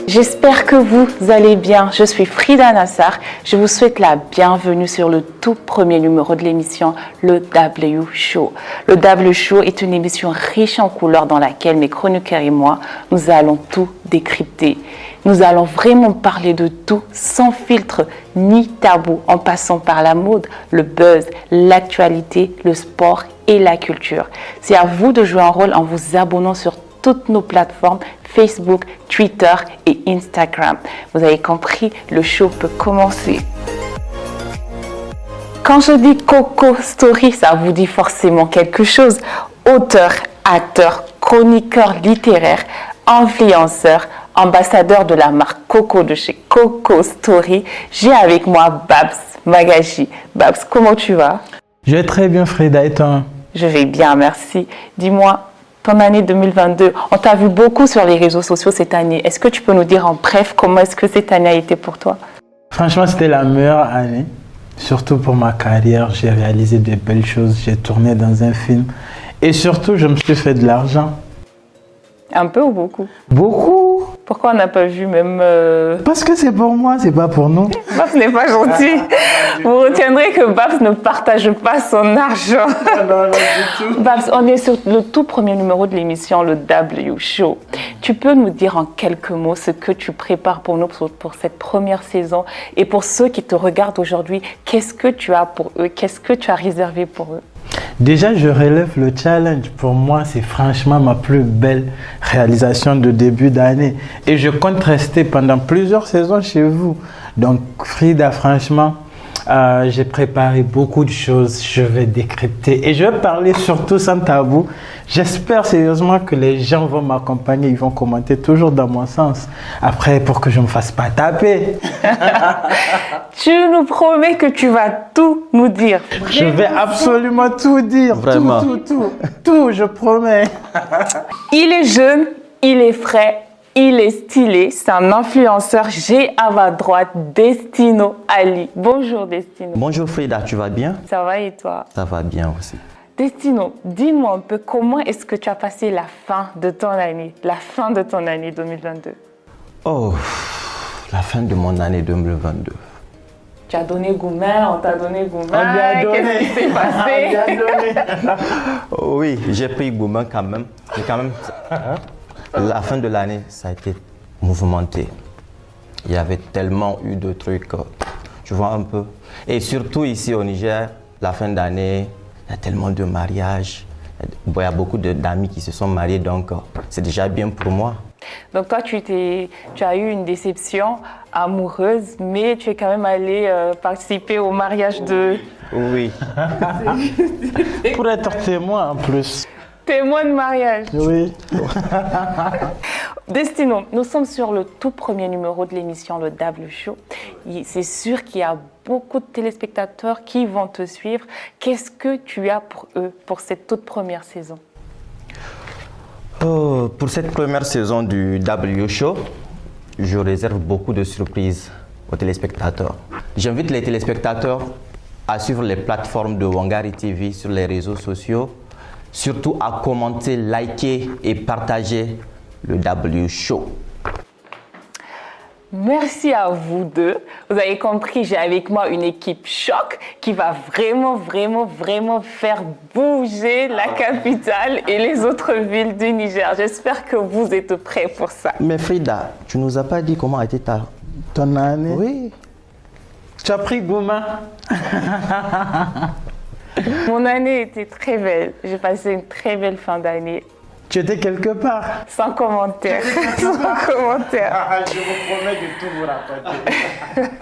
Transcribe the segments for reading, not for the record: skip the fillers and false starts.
J'espère que vous allez bien. Je suis Frida Nassar. Je vous souhaite la bienvenue sur le tout premier numéro de l'émission, le W Show. Le W Show est une émission riche en couleurs dans laquelle mes chroniqueurs et moi, nous allons tout décrypter. Nous allons vraiment parler de tout sans filtre ni tabou, en passant par la mode, le buzz, l'actualité, le sport et la culture. C'est à vous de jouer un rôle en vous abonnant sur toutes nos plateformes Facebook, Twitter et Instagram. Vous avez compris, le show peut commencer. Quand je dis Coco Story, ça vous dit forcément quelque chose. Auteur, acteur, chroniqueur littéraire, influenceur, ambassadeur de la marque Coco de chez Coco Story, j'ai avec moi Babs Magaji. Babs, comment tu vas? Je vais très bien, Frida, et toi? Je vais bien, merci. Dis-moi, ton année 2022, on t'a vu beaucoup sur les réseaux sociaux cette année. Est-ce que tu peux nous dire en bref comment est-ce que cette année a été pour toi? Franchement, c'était la meilleure année, surtout pour ma carrière. J'ai réalisé de belles choses, j'ai tourné dans un film et surtout, je me suis fait de l'argent. Un peu ou beaucoup? Beaucoup. Pourquoi on n'a pas vu même... Parce que c'est pour moi, c'est pas pour nous. Babs n'est pas gentil. Vous retiendrez que Babs ne partage pas son argent. Non, du tout. Babs, on est sur le tout premier numéro de l'émission, le W Show. Tu peux nous dire en quelques mots ce que tu prépares pour nous pour cette première saison et pour ceux qui te regardent aujourd'hui, qu'est-ce que tu as pour eux? Qu'est-ce que tu as réservé pour eux? Déjà, je relève le challenge. Pour moi, c'est franchement ma plus belle réalisation de début d'année. Et je compte rester pendant plusieurs saisons chez vous. Donc, Frida, franchement, j'ai préparé beaucoup de choses. Je vais décrypter et je vais parler surtout sans tabou. J'espère sérieusement que les gens vont m'accompagner. Ils vont commenter toujours dans mon sens. Après, pour que je ne me fasse pas taper. Tu nous promets que tu vas tout nous dire. Je vais absolument tout dire. Vraiment. Tout, je promets. Il est jeune, il est frais, il est stylé. C'est un influenceur. J'ai à ma droite Destino Ali. Bonjour Destino. Bonjour Frida, tu vas bien? Ça va et toi? Ça va bien aussi. Destino, dis-moi un peu comment est-ce que tu as passé la fin de ton année 2022? Oh, la fin de mon année 2022. Tu as donné Goumen, on t'a donné Goumen. On lui a donné. Qu'est-ce qui s'est passé? Oh oui, j'ai pris Goumen quand même. Mais quand même, la fin de l'année, ça a été mouvementé. Il y avait tellement eu de trucs, tu vois un peu. Et surtout ici au Niger, la fin d'année, il y a tellement de mariages. Il y a beaucoup d'amis qui se sont mariés, donc c'est déjà bien pour moi. Donc toi, tu as eu une déception amoureuse, mais tu es quand même allé participer au mariage de... Oui. Pour être témoin en plus. Témoin de mariage. Oui. Destino, nous sommes sur le tout premier numéro de l'émission, le W Show. C'est sûr qu'il y a beaucoup de téléspectateurs qui vont te suivre. Qu'est-ce que tu as pour eux, pour cette toute première saison? Oh, pour cette première saison du W Show, je réserve beaucoup de surprises aux téléspectateurs. J'invite les téléspectateurs à suivre les plateformes de Wangari TV sur les réseaux sociaux, surtout à commenter, liker et partager le W Show. Merci à vous deux. Vous avez compris, j'ai avec moi une équipe choc qui va vraiment faire bouger la capitale et les autres villes du Niger. J'espère que vous êtes prêts pour ça. Mais Frida, tu nous as pas dit comment a été Ton année? Oui. Tu as pris Goumen? Mon année était très belle. J'ai passé une très belle fin d'année. Tu étais quelque part? Sans commentaire. Sans commentaire. Je vous promets de tout vous raconter.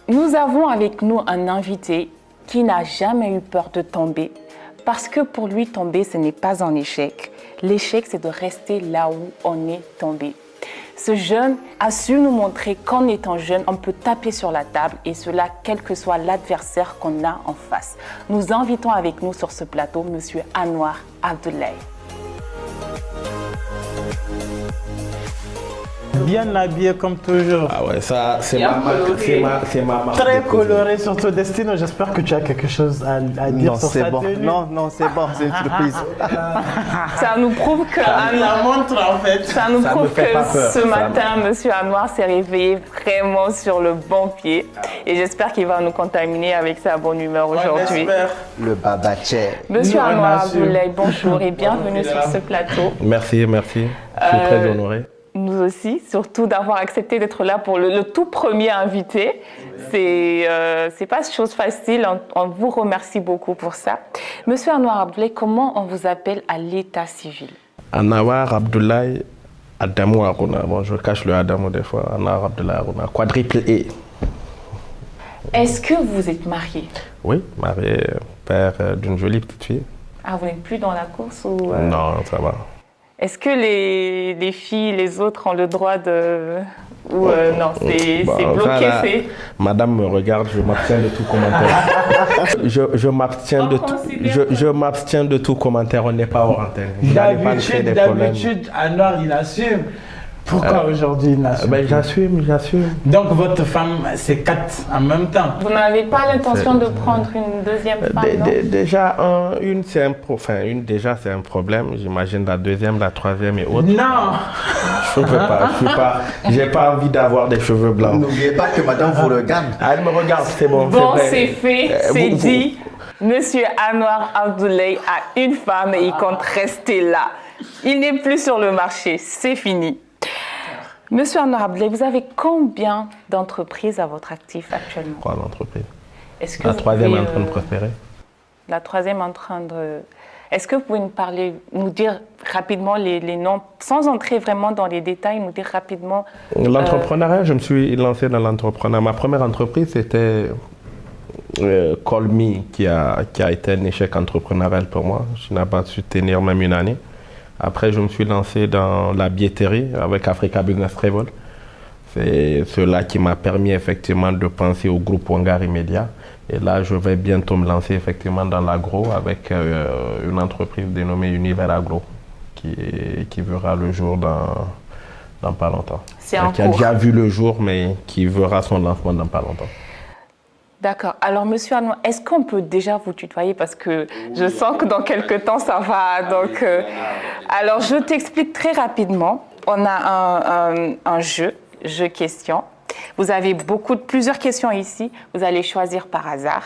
Nous avons avec nous un invité qui n'a jamais eu peur de tomber. Parce que pour lui, tomber, ce n'est pas un échec. L'échec, c'est de rester là où on est tombé. Ce jeune a su nous montrer qu'en étant jeune, on peut taper sur la table et cela, quel que soit l'adversaire qu'on a en face. Nous invitons avec nous sur ce plateau M. Anwar Abdoulaye. Bien habillé comme toujours. Ah ouais, ça, c'est Bien ma marque. coloré. C'est ma marque. Très de cuisine. coloré sur ton Destino. J'espère que tu as quelque chose à dire Non, sur c'est sa bon. tenue. Non, c'est bon, c'est une surprise. Ça nous prouve que La montre en fait. Ça nous Ça prouve me fait que pas peur. ce Ça matin, Monsieur Anouar s'est réveillé vraiment sur le bon pied. Et j'espère qu'il va nous contaminer avec sa bonne humeur aujourd'hui. J'espère. Le babaché. Monsieur Nous, on Anouar assure. Abdoulaye, bonjour et bienvenue sur ce plateau. Merci, merci. Je suis très honoré. Nous aussi, surtout d'avoir accepté d'être là pour le tout premier invité. C'est pas chose facile, on vous remercie beaucoup pour ça. Monsieur Anouar Abdoulaye, comment on vous appelle à l'état civil? Anouar Abdoulaye Adamou Aruna. Bon, je cache le Adamou des fois. Anouar Abdoulaye Aruna. Quadruple E. Est-ce que vous êtes marié? Oui, marié, père d'une jolie petite fille. Ah, vous n'êtes plus dans la course ou Non, ça va. Est-ce que les filles, les autres ont le droit de... Ou non, c'est Bon, bloqué, ça, là, c'est... Madame me regarde, je m'abstiens de tout commentaire. je m'abstiens de tout. Je m'abstiens de tout commentaire. On n'est pas hors antenne. Vous n'allez pas me créer des problèmes. D'habitude, Anouar, il assume. Pourquoi aujourd'hui il n'assume Ben, pas? j'assume. Donc votre femme, c'est 4 en même temps. Vous n'avez pas l'intention de prendre une deuxième femme, non? Déjà, une, déjà, c'est un problème. J'imagine la deuxième, la troisième et autres. Non. Je ne peux pas, j'ai pas envie d'avoir des cheveux blancs. N'oubliez pas que madame vous regarde. Ah, elle me regarde, c'est bon. Bon, vrai. c'est fait, c'est vous- dit. Monsieur Anouar Abdoulaye a une femme et il compte rester là. Il n'est plus sur le marché, c'est fini. Monsieur Anouar Abdoulaye, vous avez combien d'entreprises à votre actif actuellement? 3 entreprises. Est-ce que La vous troisième est pouvez, en train de prospérer. La troisième en train de... Est-ce que vous pouvez nous dire rapidement les noms, sans entrer vraiment dans les détails, nous dire rapidement... L'entrepreneuriat, je me suis lancé dans l'entrepreneuriat. Ma première entreprise, c'était Call Me, qui a été un échec entrepreneurial pour moi. Je n'ai pas su tenir même une année. Après, je me suis lancé dans la billetterie avec Africa Business Travel. C'est cela qui m'a permis effectivement de penser au groupe Wangari Media. Et là, je vais bientôt me lancer effectivement dans l'agro avec une entreprise dénommée Univers Agro qui verra le jour dans pas longtemps. C'est en Qui a cours. déjà vu le jour, mais qui verra son lancement dans pas longtemps. D'accord. Alors, monsieur Anouar, est-ce qu'on peut déjà vous tutoyer? Parce que je sens que dans quelques temps, ça va. Donc, alors, je t'explique très rapidement. On a un jeu question. Vous avez plusieurs questions ici. Vous allez choisir par hasard.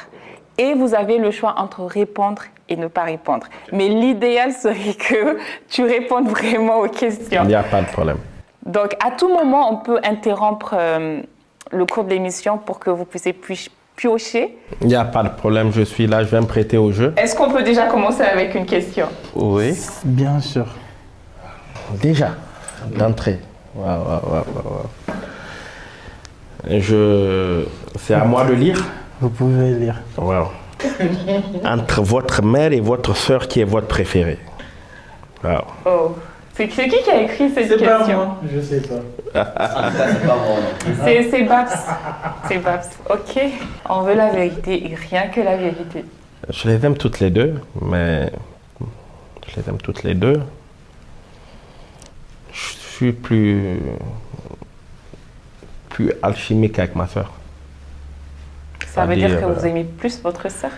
Et vous avez le choix entre répondre et ne pas répondre. Mais l'idéal serait que tu répondes vraiment aux questions. Il n'y a pas de problème. Donc, à tout moment, on peut interrompre le cours de l'émission pour que vous puissiez piocher. Il n'y a pas de problème, je suis là, je vais me prêter au jeu. Est-ce qu'on peut déjà commencer avec une question? Oui. Bien sûr. Déjà, d'entrée. Waouh. C'est à moi de lire. Vous pouvez lire. Wow. Entre votre mère et votre soeur, qui est votre préférée? Wow. Oh, c'est qui a écrit cette C'est pas question? moi, je sais pas. C'est Babs. C'est Babs. Ok. On veut la vérité et rien que la vérité. Je les aime toutes les deux, mais je les aime toutes les deux. Je suis plus alchimique avec ma soeur. Ça veut dire que C'est-à-dire, vous aimez plus votre sœur?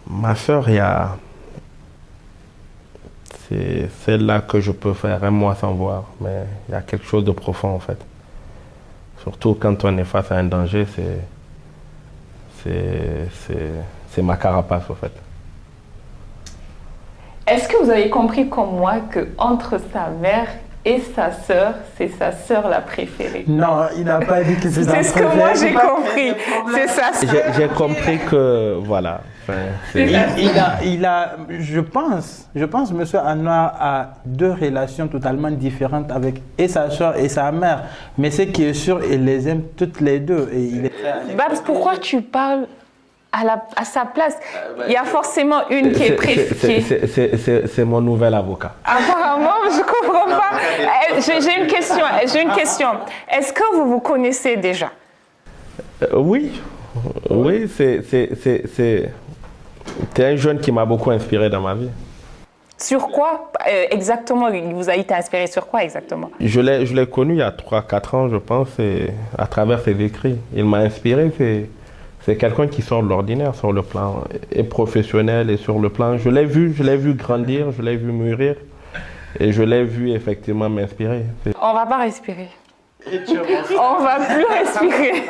Ma soeur, c'est celle-là que je peux faire un mois sans voir, mais il y a quelque chose de profond en fait. Surtout quand on est face à un danger, c'est ma carapace en fait. Est-ce que vous avez compris comme moi que entre sa mère et sa sœur, c'est sa sœur la préférée? Non, il n'a pas dit que c'est C'est ce que moi j'ai compris. C'est sa sœur. J'ai compris que, voilà. Je pense, monsieur Anouar a deux relations totalement différentes avec et sa soeur et sa mère. Mais ce qui est sûr, il les aime toutes les deux. Et il est... Babs, pourquoi tu parles à sa place? Il y a forcément une qui est préférée. C'est mon nouvel avocat. Apparemment, je comprends pas. J'ai une question. Est-ce que vous vous connaissez déjà? Oui, c'est un jeune qui m'a beaucoup inspiré dans ma vie. Sur quoi exactement? Il vous a été inspiré sur quoi exactement? Je l'ai connu il y a 3-4 ans, je pense, et à travers ses écrits. Il m'a inspiré, c'est quelqu'un qui sort de l'ordinaire sur le plan et professionnel et sur le plan. Je l'ai vu grandir, je l'ai vu mûrir et je l'ai vu effectivement m'inspirer. On va pas respirer. On va plus respirer.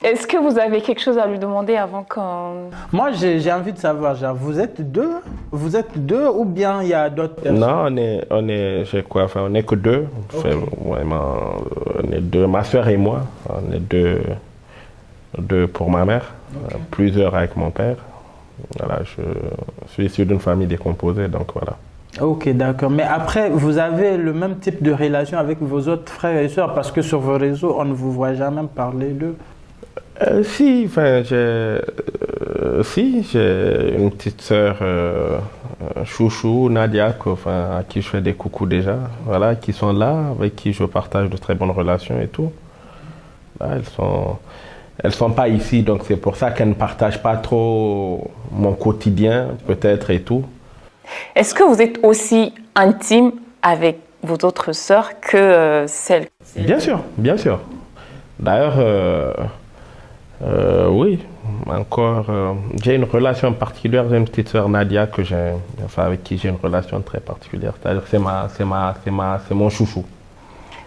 Est-ce que vous avez quelque chose à lui demander avant qu'on... Moi, j'ai envie de savoir, genre, vous êtes deux ou bien il y a d'autres personnes? Non, on est que deux. Okay. Vraiment, on est deux, ma soeur et moi. On est deux pour ma mère, okay. Plusieurs avec mon père. Voilà, je suis issu d'une famille décomposée, donc voilà. Ok, d'accord. Mais après, vous avez le même type de relation avec vos autres frères et sœurs parce que sur vos réseaux, on ne vous voit jamais parler d'eux. Si, j'ai une petite sœur chouchou, Nadia, à qui je fais des coucous déjà, voilà, qui sont là, avec qui je partage de très bonnes relations et tout. Là, elles sont pas ici, donc c'est pour ça qu'elles ne partagent pas trop mon quotidien, peut-être, et tout. Est-ce que vous êtes aussi intime avec vos autres sœurs que celles? Bien sûr, bien sûr. D'ailleurs, oui, encore, j'ai une relation particulière. J'ai une petite sœur Nadia avec qui j'ai une relation très particulière. C'est-à-dire c'est mon chouchou.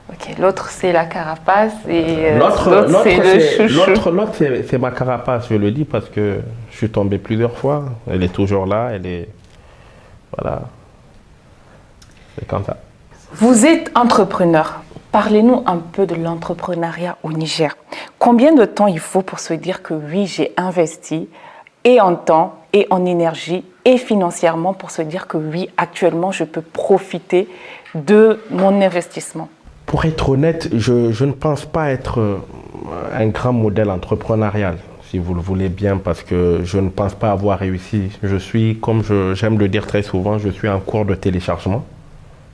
Ok, l'autre c'est la carapace et l'autre c'est le chouchou. L'autre c'est ma carapace, je le dis parce que je suis tombé plusieurs fois. Elle est toujours là, voilà. C'est comme ça. Vous êtes entrepreneur. Parlez-nous un peu de l'entrepreneuriat au Niger. Combien de temps il faut pour se dire que oui, j'ai investi et en temps, et en énergie, et financièrement pour se dire que oui, actuellement, je peux profiter de mon investissement? Pour être honnête, je ne pense pas être un grand modèle entrepreneurial, si vous le voulez bien, parce que je ne pense pas avoir réussi. Je suis, comme j'aime le dire très souvent, je suis en cours de téléchargement.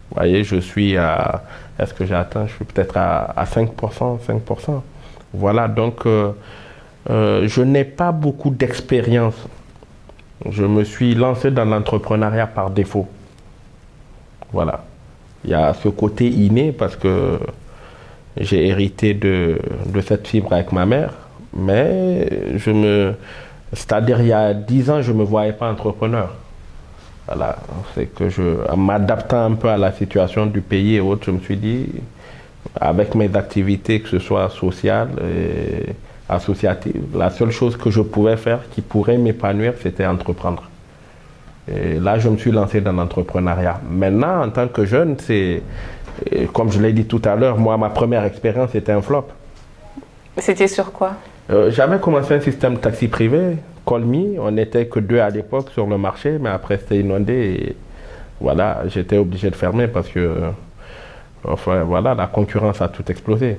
Vous voyez, je suis à... Est-ce que j'ai atteint? Je suis peut-être à 5%. Voilà, donc je n'ai pas beaucoup d'expérience. Je me suis lancé dans l'entrepreneuriat par défaut. Voilà. Il y a ce côté inné parce que j'ai hérité de cette fibre avec ma mère. Mais c'est-à-dire il y a 10 ans, je ne me voyais pas entrepreneur. Voilà, c'est que en m'adaptant un peu à la situation du pays et autres, je me suis dit, avec mes activités, que ce soit sociales et associatives, la seule chose que je pouvais faire qui pourrait m'épanouir, c'était entreprendre. Et là, je me suis lancé dans l'entrepreneuriat. Maintenant, en tant que jeune, comme je l'ai dit tout à l'heure, moi, ma première expérience, c'était un flop. C'était sur quoi? J'avais commencé un système de taxi privé. Call Me, on n'était que 2 à l'époque sur le marché, mais après c'était inondé et voilà, j'étais obligé de fermer parce que voilà, la concurrence a tout explosé.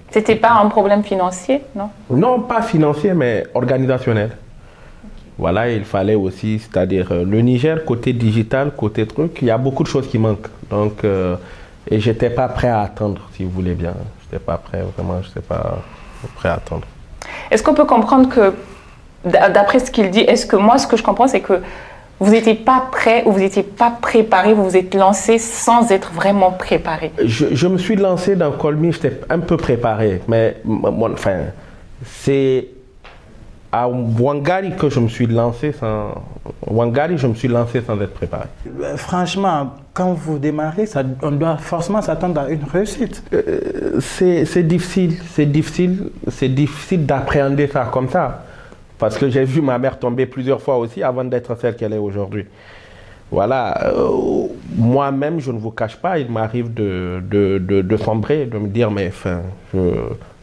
C'était pas un problème financier, non? Non, pas financier, mais organisationnel. Voilà, il fallait aussi, c'est-à-dire le Niger, côté digital, côté truc, il y a beaucoup de choses qui manquent. Donc, et j'étais pas prêt à attendre, si vous voulez bien. J'étais pas prêt, vraiment, je n'étais pas prêt à attendre. Est-ce qu'on peut comprendre que, d'après ce qu'il dit, est-ce que moi, ce que je comprends, c'est que vous n'étiez pas prêt ou vous n'étiez pas préparé, vous vous êtes lancé sans être vraiment préparé? Je me suis lancé dans Call Me, j'étais un peu préparé, mais enfin, c'est à Ouangari que je me suis lancé sans... Ouangari, je me suis lancé sans être préparé. Franchement, quand vous démarrez, on doit forcément s'attendre à une réussite. C'est difficile d'appréhender ça comme ça. Parce que j'ai vu ma mère tomber plusieurs fois aussi avant d'être celle qu'elle est aujourd'hui. Voilà, moi-même, je ne vous cache pas, il m'arrive de sombrer, de me dire, mais enfin,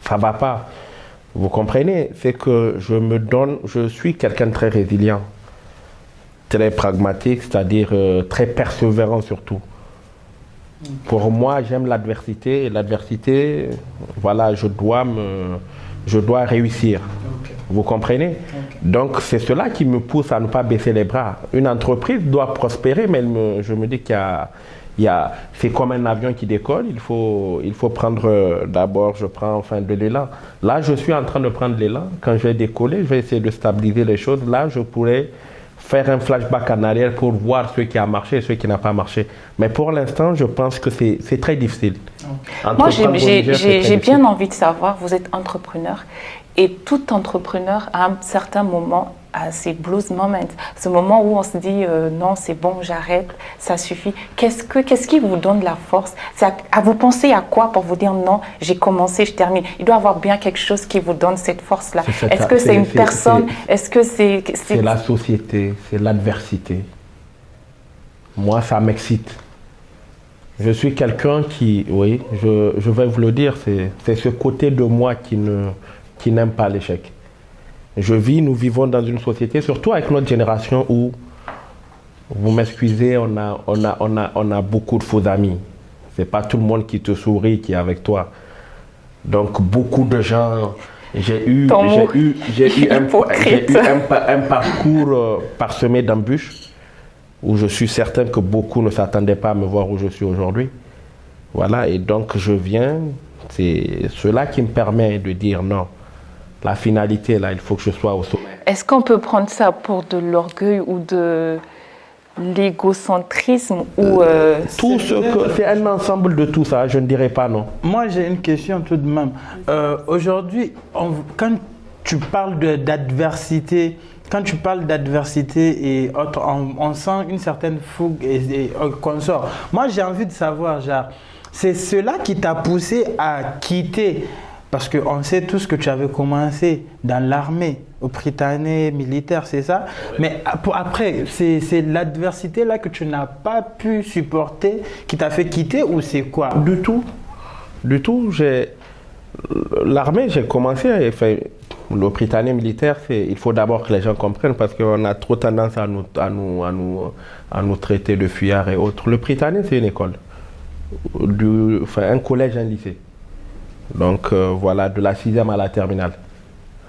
ça ne va pas. Vous comprenez? C'est que je suis quelqu'un de très résilient, très pragmatique, c'est-à-dire très persévérant surtout. Pour moi, j'aime l'adversité et l'adversité, voilà, je dois réussir. Okay. Vous comprenez? Okay. Donc, c'est cela qui me pousse à ne pas baisser les bras. Une entreprise doit prospérer, mais je me dis c'est comme un avion qui décolle, il faut prendre d'abord, je prends enfin de l'élan. Là, je suis en train de prendre l'élan. Quand je vais décoller, je vais essayer de stabiliser les choses. Là, je pourrais faire un flashback en arrière pour voir ce qui a marché et ce qui n'a pas marché. Mais pour l'instant, je pense que c'est très difficile. Moi, j'ai difficile. bien envie de savoir, vous êtes entrepreneur et tout entrepreneur à un certain moment a ses blues moments, ce moment où on se dit non, c'est bon, j'arrête, ça suffit. Qu'est-ce qui vous donne la force? Vous pensez à quoi pour vous dire non, j'ai commencé, je termine? Il doit y avoir bien quelque chose qui vous donne cette force-là. Est-ce que c'est une personne? Est-ce que c'est la société, c'est l'adversité. Moi, ça m'excite. Je suis quelqu'un qui, oui, je vais vous le dire, c'est ce côté de moi qui n'aime pas l'échec. Nous vivons dans une société, surtout avec notre génération où, vous m'excusez, on a beaucoup de faux amis. C'est pas tout le monde qui te sourit, qui est avec toi. Donc beaucoup de gens, j'ai eu un parcours parsemé d'embûches où je suis certain que beaucoup ne s'attendaient pas à me voir où je suis aujourd'hui. Voilà, et donc je viens, c'est cela qui me permet de dire non. La finalité, là, il faut que je sois au sommet. Est-ce qu'on peut prendre ça pour de l'orgueil ou de l'égocentrisme ou c'est un ensemble de tout ça, je ne dirais pas non. Moi, j'ai une question tout de même. Aujourd'hui, quand tu parles d'adversité, et autres, on sent une certaine fougue et consort. Moi, j'ai envie de savoir, genre, c'est cela qui t'a poussé à quitter. Parce qu'on sait tous que tu avais commencé dans l'armée, au Prytanée militaire, c'est ça? Mais après, c'est l'adversité là que tu n'as pas pu supporter qui t'a fait quitter ou c'est quoi? Du tout. L'armée, j'ai commencé, le Prytanée militaire, il faut d'abord que les gens comprennent parce qu'on a trop tendance à nous traiter de fuyards et autres. Le Prytanée, c'est une école, un collège, un lycée. Donc voilà, de la 6e à la terminale.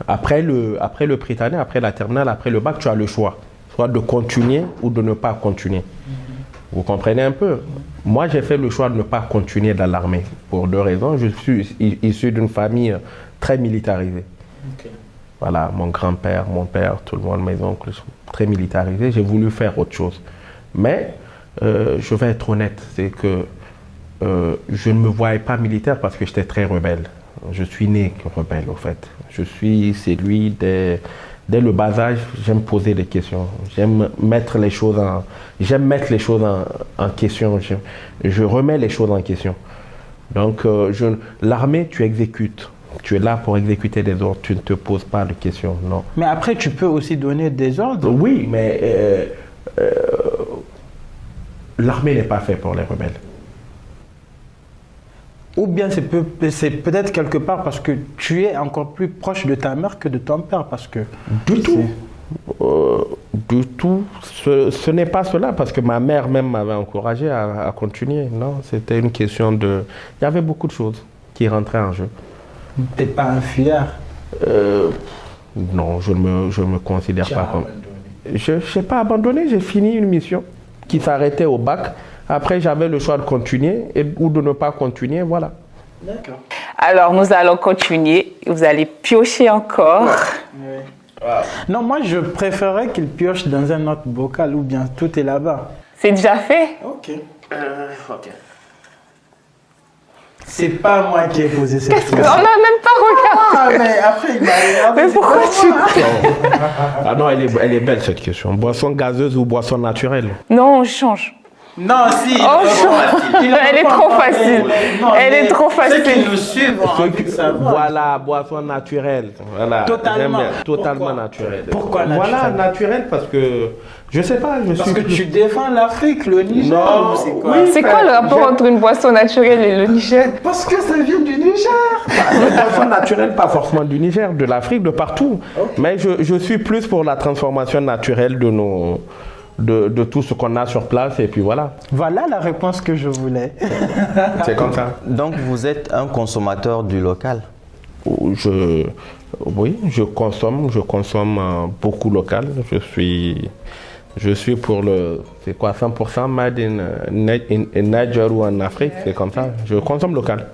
Après le Prytanée, après la terminale, après le bac, tu as le choix. Soit de continuer ou de ne pas continuer. Vous comprenez un peu? Moi, j'ai fait le choix de ne pas continuer dans l'armée. Pour 2 raisons. Je suis issu d'une famille très militarisée. Okay. Voilà, mon grand-père, mon père, tout le monde, mes oncles sont très militarisés. J'ai voulu faire autre chose. Mais je vais être honnête, c'est que je ne me voyais pas militaire parce que j'étais très rebelle. Je suis né rebelle, au fait. Je suis celui dès le bas âge, j'aime poser des questions. J'aime mettre les choses en question. Je remets les choses en question. Donc, l'armée, tu exécutes. Tu es là pour exécuter des ordres. Tu ne te poses pas de questions, non. Mais après, tu peux aussi donner des ordres? Oui, mais l'armée n'est pas faite pour les rebelles. Ou bien c'est peut-être quelque part parce que tu es encore plus proche de ta mère que de ton père, parce que... Du tout. Ce n'est pas cela, parce que ma mère même m'avait encouragé à continuer. Non, c'était une question de... Il y avait beaucoup de choses qui rentraient en jeu. Tu n'es pas un fuyard? Non, je ne me considère pas comme... Je n'ai pas abandonné, j'ai fini une mission qui s'arrêtait au bac. Après, j'avais le choix de continuer ou de ne pas continuer, voilà. D'accord. Alors, nous allons continuer. Vous allez piocher encore. Oui. Wow. Non, moi, je préférerais qu'il pioche dans un autre bocal ou bien tout est là-bas. C'est déjà fait? Ok. Ok. C'est pas moi qui ai posé cette question. On n'a même pas regardé. Ah, mais après, il m'a regardé. Mais pourquoi tu... Ah non, elle est belle cette question. Boisson gazeuse ou boisson naturelle? Non, on change. Non, si. Elle est trop facile. Elle est trop facile. Ceux qui nous suivent ont envie de savoir. Voilà, boisson naturelle. Voilà. Totalement. Totalement naturelle. Pourquoi naturelle? Voilà, naturelle parce que je sais pas. Parce que tu défends l'Afrique, le Niger. Non, c'est quoi? Oui, c'est quoi le rapport entre une boisson naturelle et le Niger? Parce que ça vient du Niger. Une boisson naturelle, pas forcément du Niger, de l'Afrique, de partout. Okay. Mais je suis plus pour la transformation naturelle de tout ce qu'on a sur place et puis voilà. Voilà la réponse que je voulais. C'est comme ça. Donc vous êtes un consommateur du local? Oui, je consomme beaucoup local. Je suis pour c'est quoi, 100% made in Niger ou en Afrique, c'est comme ça. Je consomme local.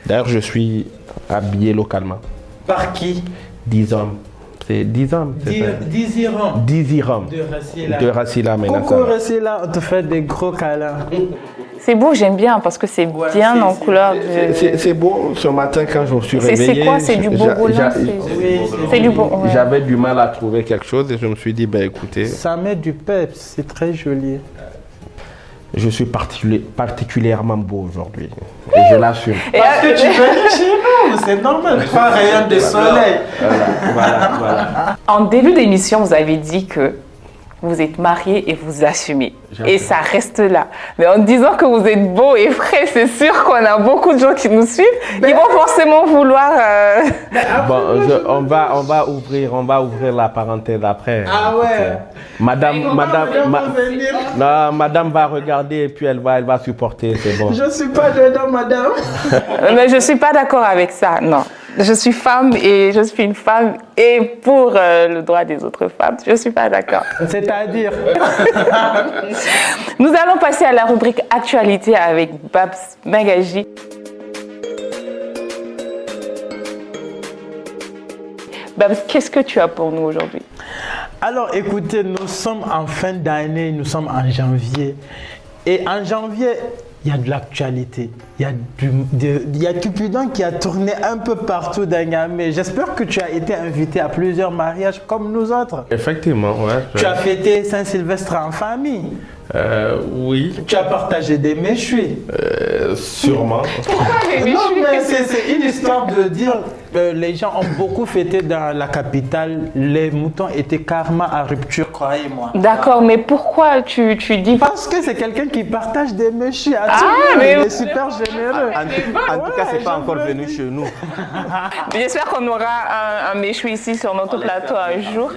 D'ailleurs, je suis habillé localement. Par qui? 10 hommes. C'est 10 ans. 10 dirhams. 10 dirhams. De Rassila Menassar. Coucou Rassila, on te fait des gros câlins. C'est beau, j'aime bien parce que c'est bien en couleur. C'est beau. Ce matin, quand je me suis réveillé... C'est quoi? C'est du Bourgoulin? C'est du beau. Ouais. J'avais du mal à trouver quelque chose et je me suis dit, ben écoutez... Ça met du peps, c'est très joli. Je suis particulièrement beau aujourd'hui. Et je l'assume. Parce que tu veux chez nous, c'est normal. 3 rayons de soleil. Voilà. En début d'émission, vous avez dit que vous êtes marié et vous assumez. Et ça reste là. Mais en disant que vous êtes beau et frais, c'est sûr qu'on a beaucoup de gens qui nous suivent. Ils vont forcément vouloir... Bon, on va ouvrir la parenthèse après. Ah ouais. Madame va regarder et puis elle va supporter, c'est bon. Je ne suis pas dedans, madame. Mais je ne suis pas d'accord avec ça, non. Je suis femme et je suis une femme et pour le droit des autres femmes, je ne suis pas d'accord. C'est-à-dire Nous allons passer à la rubrique Actualité avec Babs Magaji. Babs, qu'est-ce que tu as pour nous aujourd'hui? Alors écoutez, nous sommes en fin d'année, nous sommes en janvier. Et en janvier, il y a de l'actualité. Il y a Cupidon qui a tourné un peu partout dans Niamey. J'espère que tu as été invité à plusieurs mariages comme nous autres. Effectivement, ouais. Tu as fêté Saint-Sylvestre en famille. Oui. Tu as partagé des méchouis. Sûrement. Non, mais c'est une histoire de dire les gens ont beaucoup fêté dans la capitale. Les moutons étaient carrément à rupture, croyez-moi. D'accord, mais pourquoi tu dis... Parce que c'est quelqu'un qui partage des méchouis à tout le monde. mais... Il est super généreux. En tout cas, c'est pas encore venu chez nous. J'espère qu'on aura un méchoui ici sur notre plateau un jour.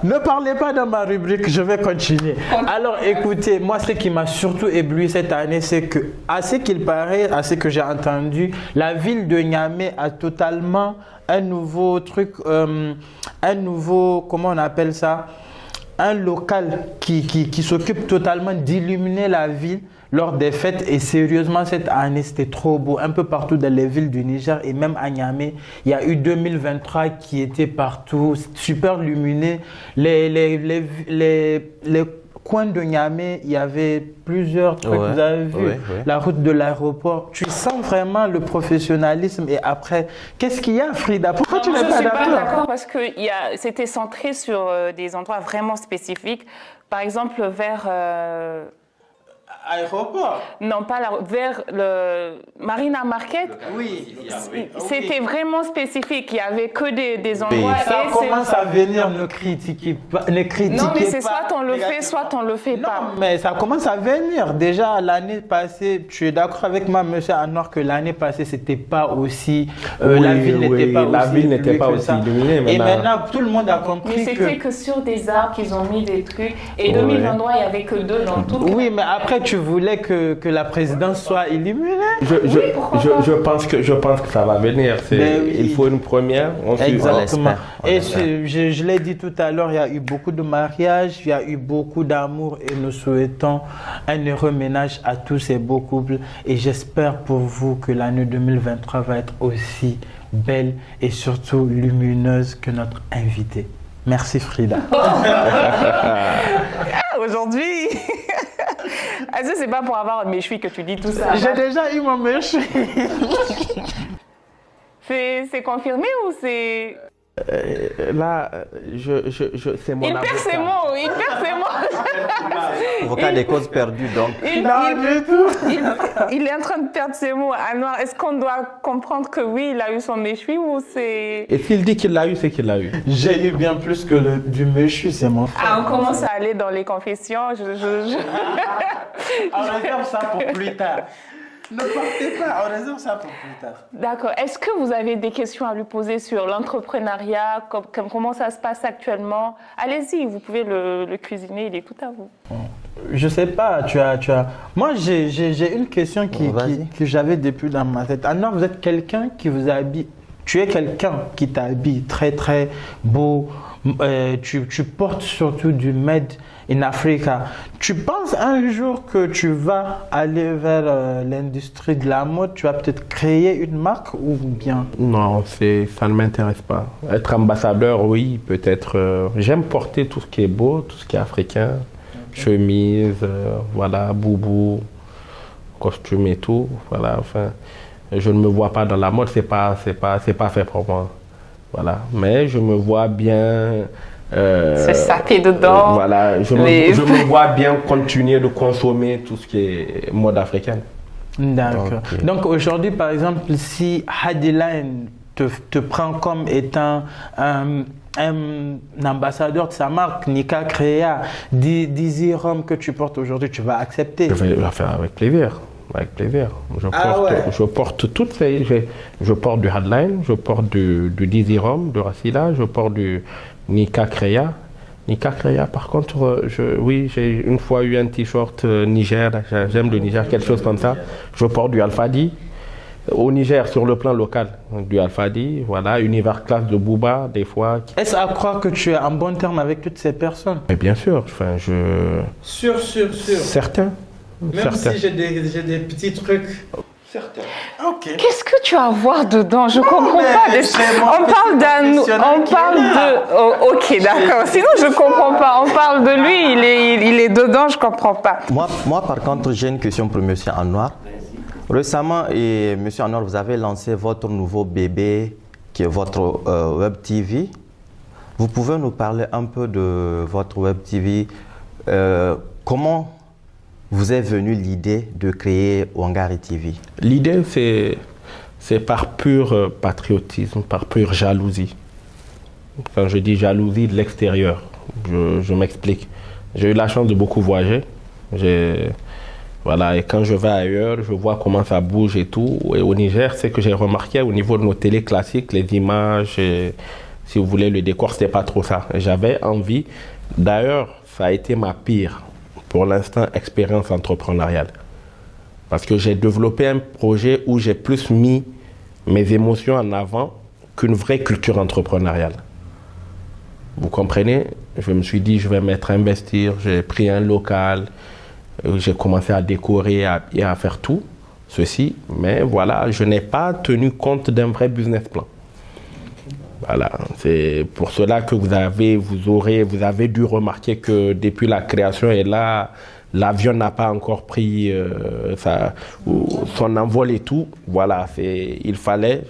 Ne parlez pas dans ma rubrique, je vais continuer. Alors écoutez, moi ce qui m'a surtout ébloui cette année, c'est que, à ce qu'il paraît, à ce que j'ai entendu, la ville de Niamey a totalement un nouveau truc, comment on appelle ça, un local qui s'occupe totalement d'illuminer la ville lors des fêtes. Et sérieusement, cette année, c'était trop beau. Un peu partout dans les villes du Niger et même à Niamey, il y a eu 2023 qui était partout, super luminé. Les coins de Niamey, il y avait plusieurs trucs, vous avez vu, la route de l'aéroport. Tu sens vraiment le professionnalisme. Et après, qu'est-ce qu'il y a, Frida? Pourquoi tu n'es pas d'accord? Je suis pas d'accord parce que c'était centré sur des endroits vraiment spécifiques. Par exemple, vers... Aéroport? Non, pas vers le Marina Market. Oui. C'était vraiment spécifique. Il n'y avait que des endroits. Ça commence à venir, ne critiquez pas. Non, mais c'est soit on le fait, soit on le fait pas. Non, mais ça commence à venir. Déjà, l'année passée, tu es d'accord avec moi, monsieur Anwar, que l'année passée, c'était pas aussi... la ville n'était pas aussi illuminée. Et maintenant, tout le monde a compris mais c'était que sur des arbres qu'ils ont mis des trucs. Et 2023, il n'y avait que 2 dans tout. Oui, mais après, tu voulais que la présidence soit illuminée. Je pense que ça va venir. Il faut une première. Exactement. Et je l'ai dit tout à l'heure, il y a eu beaucoup de mariages, il y a eu beaucoup d'amour et nous souhaitons un heureux ménage à tous ces beaux couples. Et j'espère pour vous que l'année 2023 va être aussi belle et surtout lumineuse que notre invité. Merci Frida. Aujourd'hui... Est-ce que c'est pas pour avoir un méchoui que tu dis tout ça? J'ai déjà eu mon méchoui. C'est confirmé ou c'est... Là, c'est mon avocat. Il perd ses mots. Avocat des causes perdues, donc. Il est en train de perdre ses mots. Anwar, est-ce qu'on doit comprendre que oui, il a eu son méchoui ou c'est... Et s'il dit qu'il l'a eu, c'est qu'il l'a eu. J'ai eu bien plus que du méchoui, c'est mon frère. Ah, on commence à aller dans les confessions. On réserve ça pour plus tard. Ne partez pas, on réserve ça pour plus tard. D'accord. Est-ce que vous avez des questions à lui poser sur l'entrepreneuriat, comment ça se passe actuellement? Allez-y, vous pouvez le cuisiner, il est tout à vous. Je sais pas, tu as... Moi, j'ai une question que j'avais depuis dans ma tête. Alors, vous êtes quelqu'un qui vous habille... Tu es quelqu'un qui t'habille très très beau, tu portes surtout du Made in Africa. Tu penses un jour que tu vas aller vers l'industrie de la mode, tu vas peut-être créer une marque ou bien? Non, ça ne m'intéresse pas. Être ambassadeur, oui, peut-être. J'aime porter tout ce qui est beau, tout ce qui est africain. Chemise, voilà, boubou, costume et tout. Voilà, enfin, je ne me vois pas dans la mode, c'est pas fait pour moi. Voilà, mais je me vois bien. Se saper dedans. Voilà, je me vois bien continuer de consommer tout ce qui est mode africaine. D'accord. Donc aujourd'hui, par exemple, si Hadiline te prend comme étant un ambassadeur de sa marque, Nika Crea, Dizzy Rum que tu portes aujourd'hui, tu vas accepter? Je vais le faire avec plaisir. Avec plaisir. Je porte toutes ces. Je porte du Hardline, je porte du Dizzy Rum, de Racila, je porte du Nika Crea. Nika Crea, par contre, oui, j'ai une fois eu un t-shirt Niger, j'aime le Niger, quelque chose comme ça. Je porte du Alfadi. Au Niger, sur le plan local, du Alfadi, voilà, Univers Class de Booba, des fois. Est-ce à croire que tu es en bon terme avec toutes ces personnes? Mais bien sûr, enfin, Sûr. Certains. Même si j'ai des petits trucs. Certains. Ok. Qu'est-ce que tu as à voir dedans? Je comprends pas. On parle de. Oh, ok, d'accord. Sinon, je comprends pas. On parle de lui, il est dedans, je comprends pas. Moi, par contre, j'ai une question pour Monsieur Anwar. Récemment, Monsieur Anwar, vous avez lancé votre nouveau bébé qui est votre Web TV. Vous pouvez nous parler un peu de votre Web TV. Comment vous est venue l'idée de créer Wangari TV? L'idée, c'est par pur patriotisme, par pure jalousie. Quand je dis jalousie de l'extérieur, je m'explique. J'ai eu la chance de beaucoup voyager. Voilà, et quand je vais ailleurs, je vois comment ça bouge et tout. Et au Niger, c'est que j'ai remarqué au niveau de nos télés classiques, les images, et, si vous voulez, le décor, c'était pas trop ça. J'avais envie. D'ailleurs, ça a été ma pire, pour l'instant, expérience entrepreneuriale. Parce que j'ai développé un projet où j'ai plus mis mes émotions en avant qu'une vraie culture entrepreneuriale. Vous comprenez? Je me suis dit, je vais m'être investir, j'ai pris un local. J'ai commencé à décorer et à faire tout ceci, mais voilà, je n'ai pas tenu compte d'un vrai business plan. Voilà, c'est pour cela que vous avez dû remarquer que depuis la création et là, l'avion n'a pas encore pris son envol et tout. Voilà, il fallait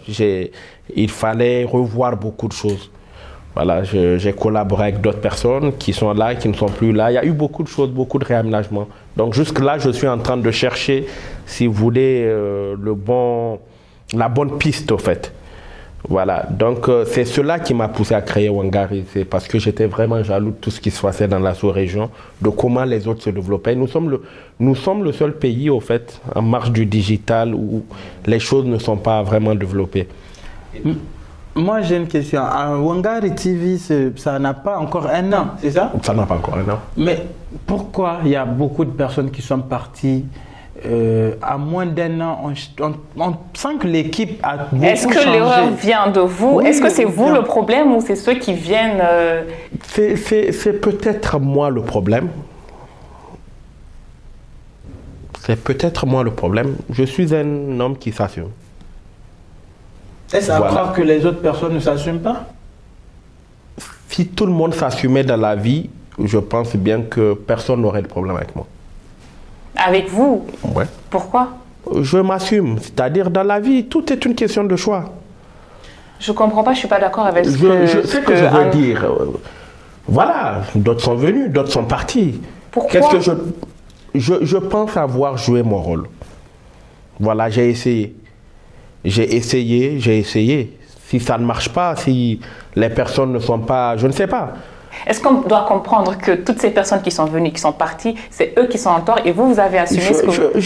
revoir beaucoup de choses. Voilà, j'ai collaboré avec d'autres personnes qui sont là, qui ne sont plus là. Il y a eu beaucoup de choses, beaucoup de réaménagements. Donc jusque-là, je suis en train de chercher, si vous voulez, la bonne piste, au fait. Voilà, donc c'est cela qui m'a poussé à créer Wangari. C'est parce que j'étais vraiment jaloux de tout ce qui se passait dans la sous-région, de comment les autres se développaient. Nous sommes le seul pays, au fait, en marche du digital, où les choses ne sont pas vraiment développées. Moi, j'ai une question. Wangari TV, ça n'a pas encore un an, c'est ça? Ça n'a pas encore un an. Mais pourquoi il y a beaucoup de personnes qui sont parties à moins d'un an? On sent que l'équipe a beaucoup changé. Est-ce que l'erreur vient de vous? Oui, est-ce que c'est vous le problème ou c'est ceux qui viennent C'est peut-être moi le problème. C'est peut-être moi le problème. Je suis un homme qui s'assume. Est-ce à croire que les autres personnes ne s'assument pas? Si tout le monde s'assumait dans la vie, je pense bien que personne n'aurait de problème avec moi. Avec vous? Ouais. Pourquoi? Je m'assume. C'est-à-dire, dans la vie, tout est une question de choix. Je comprends pas, je suis pas d'accord avec ce que je veux dire. Voilà, d'autres sont venus, d'autres sont partis. Pourquoi? Qu'est-ce que je pense avoir joué mon rôle. Voilà, j'ai essayé. J'ai essayé. Si ça ne marche pas, si les personnes ne sont pas... Je ne sais pas. Est-ce qu'on doit comprendre que toutes ces personnes qui sont venues, qui sont parties, c'est eux qui sont en tort et vous avez assumé ce que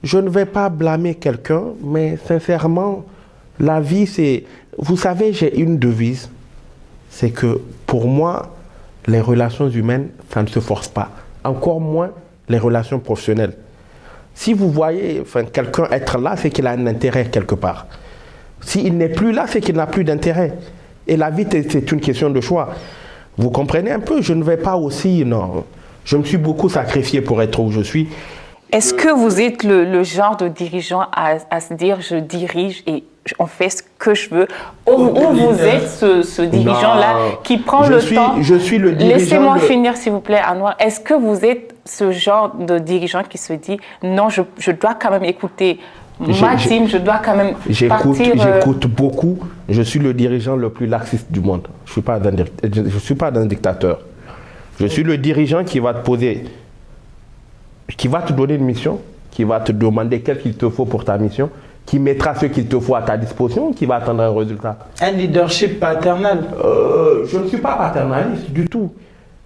je ne vais pas blâmer quelqu'un, mais sincèrement, la vie, c'est... Vous savez, j'ai une devise. C'est que pour moi, les relations humaines, ça ne se force pas. Encore moins les relations professionnelles. Si vous voyez quelqu'un être là, c'est qu'il a un intérêt quelque part. S'il n'est plus là, c'est qu'il n'a plus d'intérêt. Et la vie, c'est une question de choix. Vous comprenez un peu? Je ne vais pas aussi, non. Je me suis beaucoup sacrifié pour être où je suis. Est-ce que vous êtes le genre de dirigeant à se dire je dirige et on fait ce que je veux, ou vous êtes ce dirigeant-là qui prend le temps? Je suis le dirigeant. Laissez-moi finir s'il vous plaît, Anouar. Est-ce que vous êtes ce genre de dirigeant qui se dit non, je dois quand même écouter ma team, je dois quand même partir... J'écoute beaucoup. Je suis le dirigeant le plus laxiste du monde. Je ne suis pas un dictateur. Je suis le dirigeant qui va te poser, qui va te donner une mission, qui va te demander qu'est-ce qu'il te faut pour ta mission, qui mettra ce qu'il te faut à ta disposition, qui va attendre un résultat. Un leadership paternel? Je ne suis pas paternaliste du tout.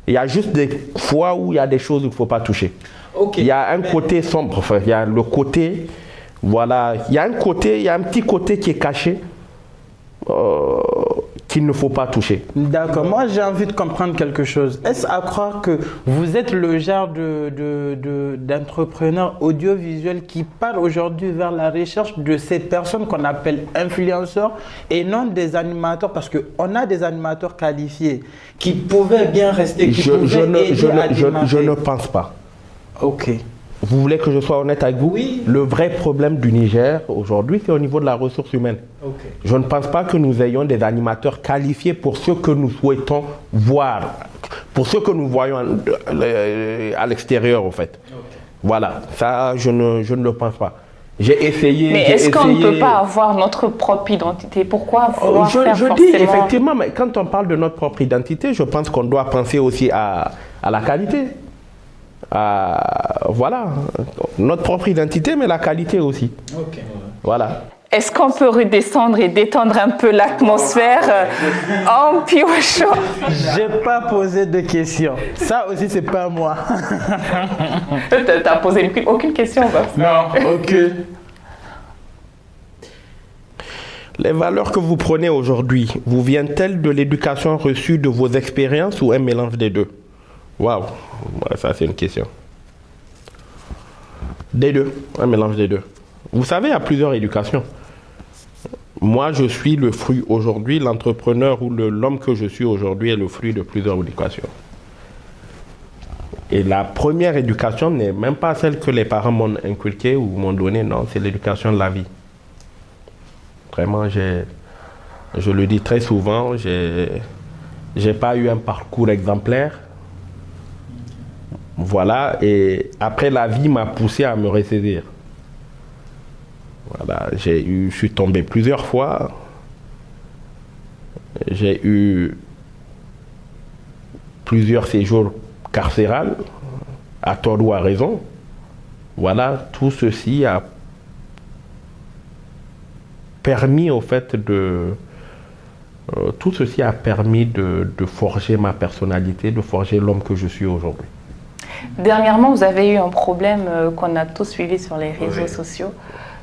Il y a juste des fois où il y a des choses qu'il ne faut pas toucher. Okay. Il y a un côté sombre, enfin, il y a le côté, voilà, il y a un petit côté qui est caché, qu'il ne faut pas toucher. D'accord. Moi, j'ai envie de comprendre quelque chose. Est-ce à croire que vous êtes le genre d'entrepreneur audiovisuel qui part aujourd'hui vers la recherche de ces personnes qu'on appelle influenceurs et non des animateurs, parce qu'on a des animateurs qualifiés qui pouvaient bien rester, je ne pense pas. Ok. Vous voulez que je sois honnête avec vous? Oui. Le vrai problème du Niger aujourd'hui, c'est au niveau de la ressource humaine. Okay. Je ne pense pas que nous ayons des animateurs qualifiés pour ce que nous souhaitons voir, pour ce que nous voyons à l'extérieur, en fait. Okay. Voilà, ça, je ne le pense pas. J'ai essayé. Mais est-ce qu'on ne peut pas avoir notre propre identité? Pourquoi vouloir faire je forcément... dis effectivement, mais quand on parle de notre propre identité, je pense qu'on doit penser aussi à la qualité. Voilà, notre propre identité, mais la qualité aussi. Okay. Voilà. Est-ce qu'on peut redescendre et détendre un peu l'atmosphère en piochant? J'ai pas posé de questions. Ça aussi, c'est pas moi. T'as posé aucune question, Non, ok. Les valeurs que vous prenez aujourd'hui, vous viennent-elles de l'éducation reçue de vos expériences ou un mélange des deux? Waouh, ça c'est une question. Des deux, un mélange des deux. Vous savez, il y a plusieurs éducations. Moi, je suis le fruit aujourd'hui, l'entrepreneur ou l'homme que je suis aujourd'hui est le fruit de plusieurs éducations. Et la première éducation n'est même pas celle que les parents m'ont inculquée ou m'ont donnée, non, c'est l'éducation de la vie. Vraiment, je le dis très souvent, j'ai pas eu un parcours exemplaire. Voilà, et après la vie m'a poussé à me ressaisir. Voilà, je suis tombé plusieurs fois. J'ai eu plusieurs séjours carcérales, à tort ou à raison. Voilà, tout ceci a permis au fait de forger ma personnalité, de forger l'homme que je suis aujourd'hui. Dernièrement, vous avez eu un problème qu'on a tous suivi sur les réseaux sociaux,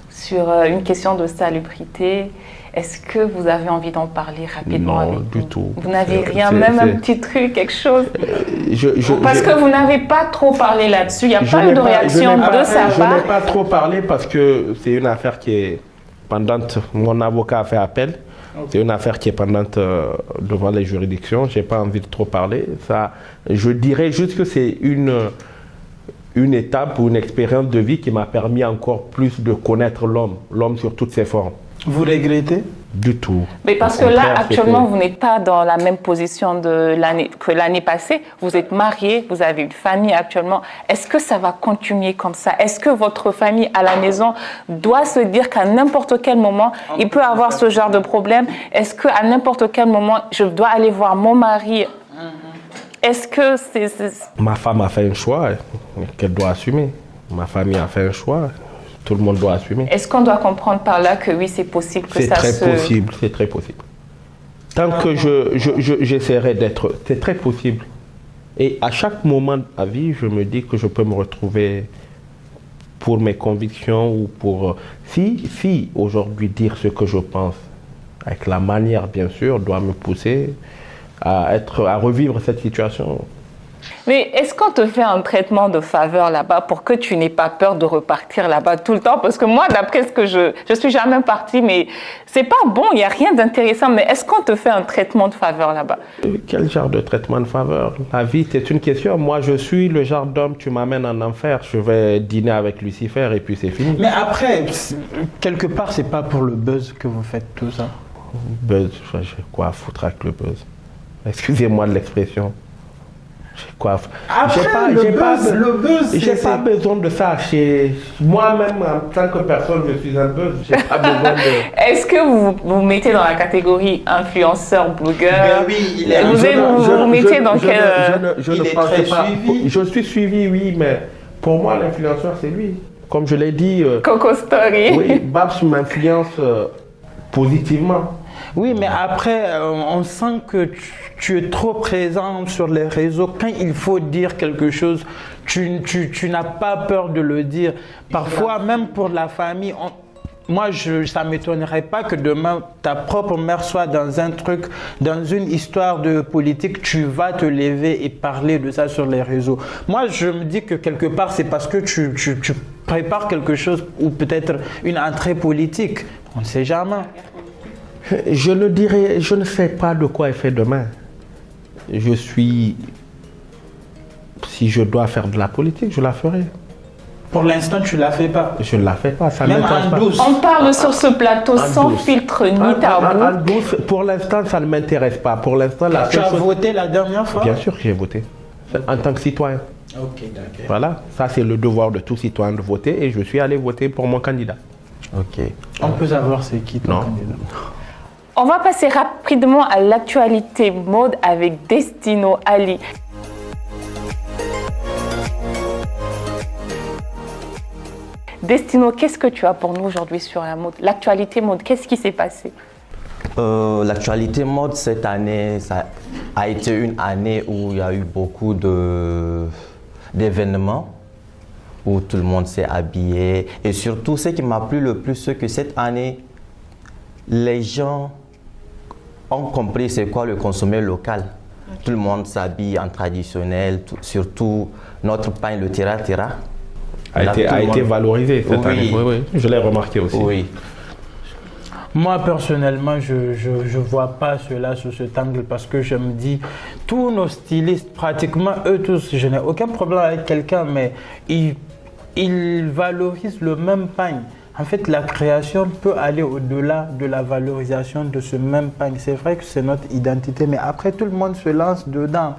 sur une question de salubrité. Est-ce que vous avez envie d'en parler rapidement? Non, du tout. Vous n'avez rien, même un petit truc, quelque chose? Parce que vous n'avez pas trop parlé là-dessus, il n'y a pas eu de réaction de sa part. Je n'ai pas trop parlé parce que c'est une affaire qui est pendante. Mon avocat a fait appel. C'est une affaire qui est pendante devant les juridictions. Je n'ai pas envie de trop parler. Ça, je dirais juste que c'est une étape ou une expérience de vie qui m'a permis encore plus de connaître l'homme sur toutes ses formes. Vous regrettez? Du tout. Mais parce que là, actuellement, vous n'êtes pas dans la même position que l'année passée. Vous êtes marié, vous avez une famille actuellement. Est-ce que ça va continuer comme ça? Est-ce que votre famille à la maison doit se dire qu'à n'importe quel moment, il peut avoir ce genre de problème? Est-ce qu'à n'importe quel moment, je dois aller voir mon mari? Est-ce que c'est... Ma femme a fait un choix qu'elle doit assumer. Ma famille a fait un choix. Tout le monde doit assumer. Est-ce qu'on doit comprendre par là que oui, c'est possible que ça se... C'est très possible, c'est très possible. Tant que j'essaierai d'être... C'est très possible. Et à chaque moment de ma vie, je me dis que je peux me retrouver pour mes convictions ou pour... Si aujourd'hui dire ce que je pense, avec la manière bien sûr, doit me pousser à revivre cette situation, Mais est-ce qu'on te fait un traitement de faveur là-bas pour que tu n'aies pas peur de repartir là-bas tout le temps? Parce que moi, d'après ce que je suis jamais partie, mais c'est pas bon, il n'y a rien d'intéressant. Mais est-ce qu'on te fait un traitement de faveur là-bas? Quel genre de traitement de faveur? La vie, c'est une question. Moi, je suis le genre d'homme, tu m'amènes en enfer, je vais dîner avec Lucifer et puis c'est fini. Mais après, quelque part, c'est pas pour le buzz que vous faites tout ça. Buzz, j'ai quoi à foutre avec le buzz? Excusez-moi de l'expression. J'ai quoi à foutre? Après, le buzz, j'ai pas besoin de ça. Moi-même, en tant que personne, je suis un buzz. J'ai pas besoin de... Est-ce que vous vous mettez dans la catégorie influenceur, blogueur? Ben oui, il est vous mettez dans quel... Je il ne est pense très pas. suivi. Je suis suivi, oui, mais pour moi, l'influenceur, c'est lui. Comme je l'ai dit, Coco Story. oui, Babs m'influence positivement. Oui, mais après, on sent que tu es trop présent sur les réseaux. Quand il faut dire quelque chose, tu n'as pas peur de le dire. Parfois, même pour la famille, ça ne m'étonnerait pas que demain, ta propre mère soit dans un truc, dans une histoire de politique, tu vas te lever et parler de ça sur les réseaux. Moi, je me dis que quelque part, c'est parce que tu prépares quelque chose ou peut-être une entrée politique. On ne sait jamais. Je ne sais pas de quoi est fait demain. Si je dois faire de la politique, je la ferai. Pour l'instant, tu ne la fais pas. Je ne la fais pas, ça Même m'intéresse en pas. douce. On parle sur ce plateau sans douce. filtre ni tabou. En douce, pour l'instant, ça ne m'intéresse pas. Pour l'instant, la Tu seule as chose... voté la dernière fois? Bien sûr que j'ai voté. En tant que citoyen. Ok, d'accord. Voilà, ça c'est le devoir de tout citoyen de voter et je suis allé voter pour mon candidat. Ok. On peut savoir c'est qui ton Non. candidat? On va passer rapidement à l'actualité mode avec Destino Ali. Destino, qu'est-ce que tu as pour nous aujourd'hui sur la mode? L'actualité mode, qu'est-ce qui s'est passé? L'actualité mode cette année, ça a été une année où il y a eu beaucoup d'événements, où tout le monde s'est habillé. Et surtout, ce qui m'a plu le plus, c'est que cette année, les gens ont compris c'est quoi le consommer local. Okay. Tout le monde s'habille en traditionnel, surtout notre pain, le terra-terra. A été valorisé cette année. Oui, oui, je l'ai remarqué aussi. Oui. Moi, personnellement, je ne vois pas cela sous cet angle parce que je me dis, tous nos stylistes, pratiquement eux tous, je n'ai aucun problème avec quelqu'un, mais ils valorisent le même pain. En fait, la création peut aller au-delà de la valorisation de ce même pain. C'est vrai que c'est notre identité, mais après, tout le monde se lance dedans.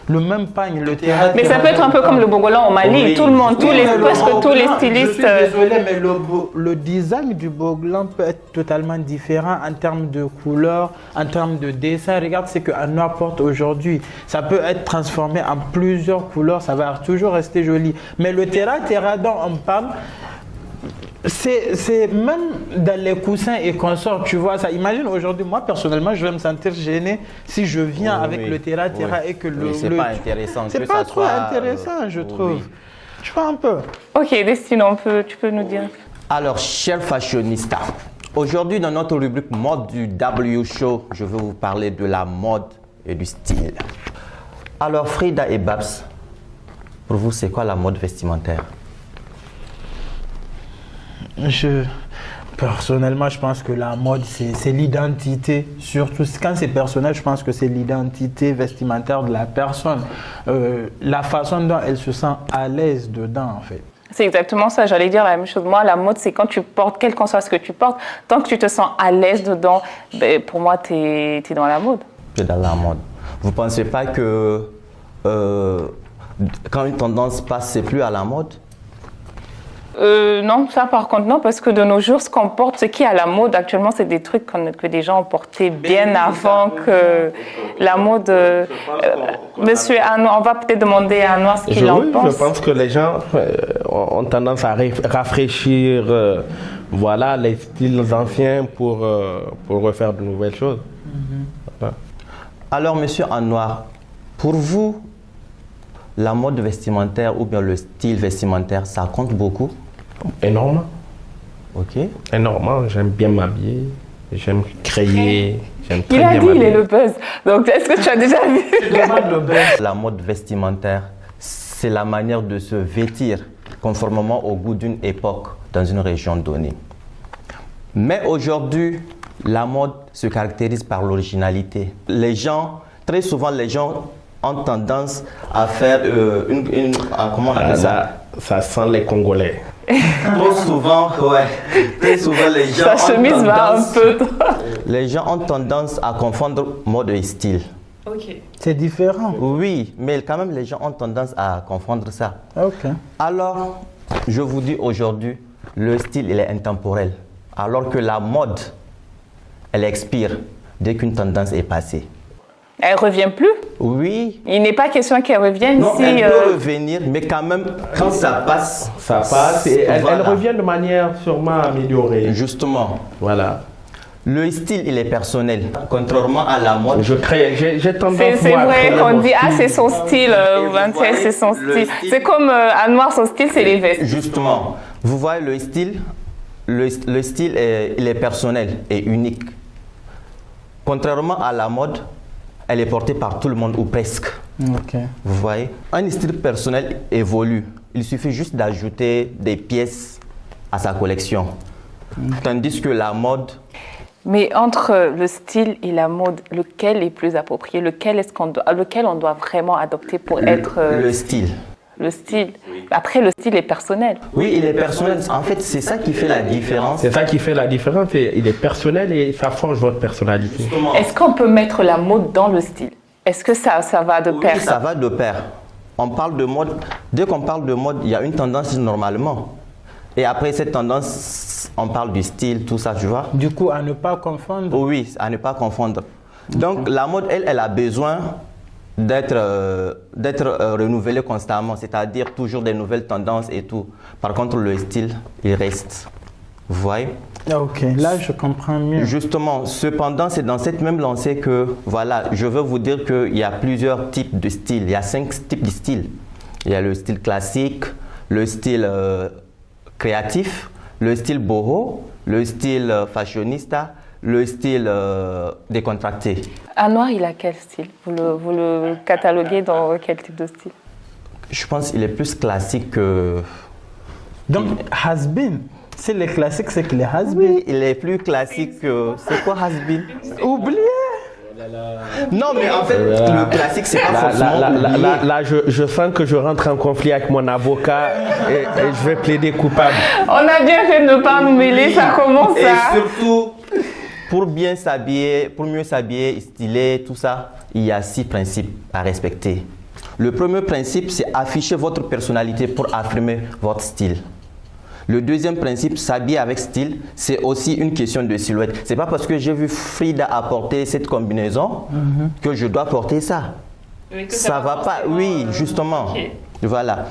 Le même pain, le théâtre. Mais ça peut être un peu comme le bogolan au Mali. Oui. Tout le monde, presque tous les stylistes. Je suis désolé, mais le design du bogolan peut être totalement différent en termes de couleur, en termes de dessin. Regarde ce qu'un noir porte aujourd'hui. Ça peut être transformé en plusieurs couleurs, ça va toujours rester joli. Mais le terra dont on parle, c'est même dans les coussins et consorts, tu vois ça. Imagine aujourd'hui, moi personnellement, je vais me sentir gêné si je viens avec le terra et que c'est pas intéressant. C'est pas trop intéressant, je trouve. Oui. Tu vois un peu. Ok, Destino, tu peux nous dire. Alors, chers fashionistas, aujourd'hui dans notre rubrique mode du W Show, je vais vous parler de la mode et du style. Alors, Frida et Babs, pour vous, c'est quoi la mode vestimentaire? Personnellement, je pense que la mode, c'est l'identité. Surtout quand c'est personnel, je pense que c'est l'identité vestimentaire de la personne. La façon dont elle se sent à l'aise dedans, en fait. C'est exactement ça, j'allais dire la même chose. Moi, la mode, c'est quand tu portes, quel qu'en soit ce que tu portes, tant que tu te sens à l'aise dedans, ben, pour moi, tu es dans la mode. Tu es dans la mode. Vous ne pensez pas que quand une tendance passe, c'est plus à la mode? Non, ça par contre non, parce que de nos jours, ce qu'on porte, ce qui est à la mode actuellement, c'est des trucs que des gens ont portés bien avant que la mode. Monsieur Anouar, on va peut-être demander à Anouar ce qu'il en pense. Je pense que les gens ont tendance à rafraîchir voilà, les styles anciens pour refaire de nouvelles choses. Voilà. Alors, monsieur Anouar, pour vous, la mode vestimentaire ou bien le style vestimentaire, ça compte beaucoup? Énormément. Ok. Énormément. J'aime bien m'habiller. J'aime créer. J'aime très Il a bien dit, il est m'habiller. le buzz. Donc, est-ce que tu as déjà vu? La mode vestimentaire, c'est la manière de se vêtir conformément au goût d'une époque dans une région donnée. Mais aujourd'hui, la mode se caractérise par l'originalité. Très souvent, les gens ont tendance à faire comment on appelle ça? Ça sent les Congolais. Trop souvent, très souvent, les gens Sa chemise va un peu. les gens ont tendance à confondre mode et style. Ok. C'est différent. Oui, mais quand même, les gens ont tendance à confondre ça. Ok. Alors, je vous dis aujourd'hui, le style, il est intemporel. Alors que la mode, elle expire dès qu'une tendance est passée. Elle revient plus? Oui, Il n'est pas question qu'elle revienne non, si... elle peut revenir, mais quand même, quand ça passe, Ça passe et elle Voilà. revient de manière sûrement améliorée. Justement, Voilà. le style, il est personnel. Contrairement à la mode, J'ai tendance C'est moi, à vrai créer qu'on mon dit, ah, style. c'est son style, Et vous 21, voyez, c'est son le style. style- C'est comme à Noir, son style, c'est les vestes. justement, vous voyez le style, le style, il est personnel et unique. Contrairement à la mode, elle est portée par tout le monde ou presque. Ok. Vous voyez, un style personnel évolue. Il suffit juste d'ajouter des pièces à sa collection. Tandis que la mode, Mais entre le style et la mode, lequel est plus approprié? Lequel on doit vraiment adopter pour être le style. le style? Après, le style est personnel. Oui, il est personnel. En fait, c'est ça qui fait la différence. C'est ça qui fait la différence. Il est personnel et ça forge votre personnalité. Justement. Est-ce qu'on peut mettre la mode dans le style? Est-ce que ça va de pair? Oui, ça va de pair. On parle de mode. Dès qu'on parle de mode, il y a une tendance normalement. Et après cette tendance, on parle du style, tout ça, tu vois. Du coup, à ne pas confondre. Oui, à ne pas confondre. Donc la mode, elle a besoin d'être renouvelée constamment, c'est-à-dire toujours des nouvelles tendances et tout. Par contre, le style, il reste. Vous voyez? Ok, là je comprends mieux. Justement, cependant, c'est dans cette même lancée que, voilà, je veux vous dire qu'il y a plusieurs types de styles. Il y a 5 types de styles. Il y a le style classique, le style créatif, le style boho, le style fashionista, le style décontracté. À Noir, il a quel style? Vous le cataloguez dans quel type de style? Je pense qu'il est plus classique que... Donc, has-been. C'est les classiques, c'est que les has-been. Oui, il est plus classique que... C'est quoi has-been? Oubliez. Non, mais en fait, le classique, c'est pas forcément oublié. Là, je sens que je rentre en conflit avec mon avocat et je vais plaider coupable. On a bien fait de ne pas nous mêler, ça commence Et à... surtout, pour bien s'habiller, pour mieux s'habiller, styler, tout ça, il y a 6 principes à respecter. Le premier principe, c'est afficher votre personnalité pour affirmer votre style. Le deuxième principe, s'habiller avec style, c'est aussi une question de silhouette. C'est pas parce que j'ai vu Frida apporter cette combinaison que je dois porter ça. Ça va pas. Oui, justement. Ok. Voilà.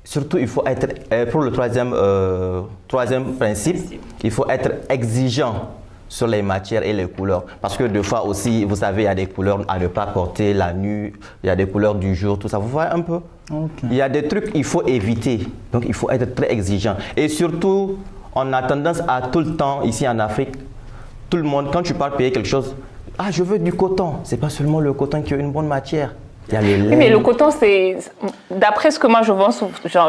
Surtout, il faut être, pour le troisième principe, il faut être exigeant sur les matières et les couleurs. Parce que des fois aussi, vous savez, il y a des couleurs à ne pas porter la nuit, il y a des couleurs du jour, tout ça. Vous voyez un peu? Ok. Il y a des trucs qu'il faut éviter. Donc, il faut être très exigeant. Et surtout, on a tendance à tout le temps, ici en Afrique, tout le monde, quand tu pars payer quelque chose, ah, je veux du coton. C'est pas seulement le coton qui est une bonne matière. Il y a le lait. Oui, mais le coton, c'est, d'après ce que moi je vois,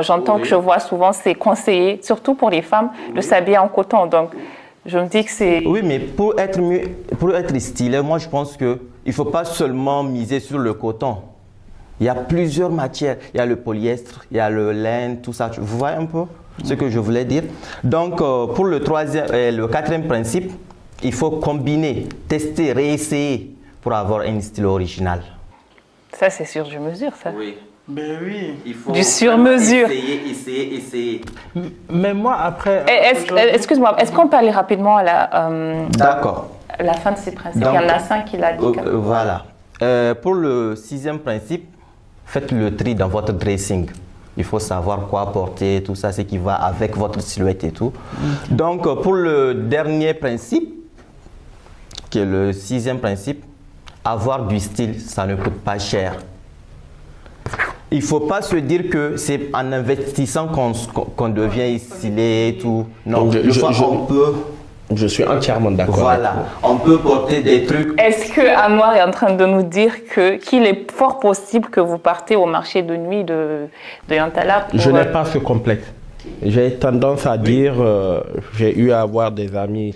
j'entends que je vois souvent, c'est conseillé, surtout pour les femmes, de s'habiller en coton. Donc, je me dis que c'est... Oui, mais pour être mieux, pour être stylé, moi je pense qu'il ne faut pas seulement miser sur le coton. Il y a plusieurs matières. Il y a le polyestre, il y a le laine, tout ça. Vous voyez un peu ce que je voulais dire? Donc, pour le quatrième principe, il faut combiner, tester, réessayer pour avoir un style original. Ça, c'est sur mesure, ça. Oui. Ben oui. Il faut Du sur-mesure. Essayer. Mais moi, après. Excuse-moi, est-ce qu'on peut aller rapidement à D'accord. la fin de ces principes? Donc, Il y en a 5 qu'il a dit. Voilà. Pour le 6e principe, faites le tri dans votre dressing. Il faut savoir quoi porter, tout ça, ce qui va avec votre silhouette et tout. Donc, pour le dernier principe, qui est le 6e principe, avoir du style, ça ne coûte pas cher. Il ne faut pas se dire que c'est en investissant qu'on devient stylé et tout. Non, Donc, on peut Je suis entièrement d'accord. Voilà, on peut porter des trucs. Est-ce que Anouar est en train de nous dire qu'il est fort possible que vous partez au marché de nuit de Yantala pour... Je n'ai pas ce complexe. J'ai tendance à dire, j'ai eu à avoir des amis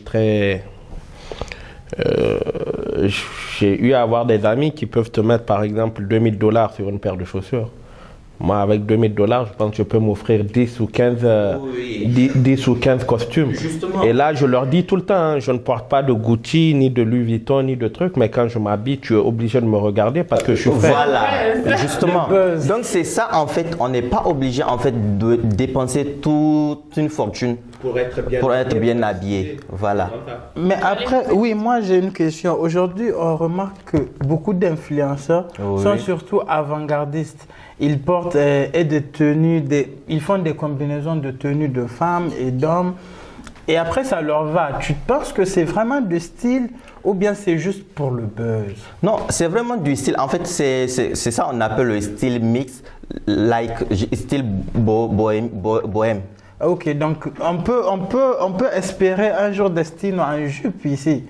j'ai eu à avoir des amis qui peuvent te mettre par exemple $2000 sur une paire de chaussures. Moi, avec $2000, je pense que je peux m'offrir 10 ou 15 costumes. Justement. Et là, je leur dis tout le temps, hein, je ne porte pas de Gucci, ni de Louis Vuitton, ni de trucs, mais quand je m'habille, tu es obligé de me regarder parce que je suis frais. Voilà, justement. Donc c'est ça, en fait, on n'est pas obligé en fait de dépenser toute une fortune Pour être bien habillé. Voilà. Mais après, oui, moi j'ai une question. Aujourd'hui, on remarque que beaucoup d'influenceurs sont surtout avant-gardistes. Ils portent des tenues, ils font des combinaisons de tenues de femmes et d'hommes. Et après, ça leur va. Tu penses que c'est vraiment du style ou bien c'est juste pour le buzz? Non, c'est vraiment du style. En fait, c'est ça on appelle le style mix, style bohème. Ok, donc on peut espérer un jour Destino en jupe ici.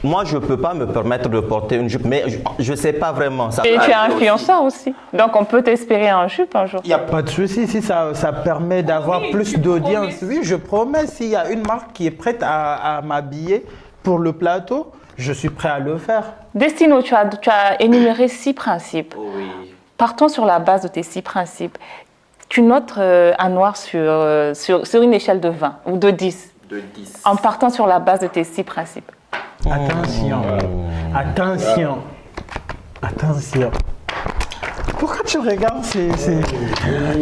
Moi, je ne peux pas me permettre de porter une jupe, mais je ne sais pas vraiment. Ça Et tu es influenceur aussi. Donc on peut t'espérer en jupe un jour. Il n'y a pas de souci, si ça permet d'avoir plus d'audience. Oui, je promets, s'il y a une marque qui est prête à m'habiller pour le plateau, je suis prêt à le faire. Destino, tu as énuméré 6 principes. Oui. Partons sur la base de tes 6 principes. Tu notes Anouar sur une échelle de 20 ou de 10. De 10. En partant sur la base de tes 6 principes. Attention, attention. Pourquoi tu regardes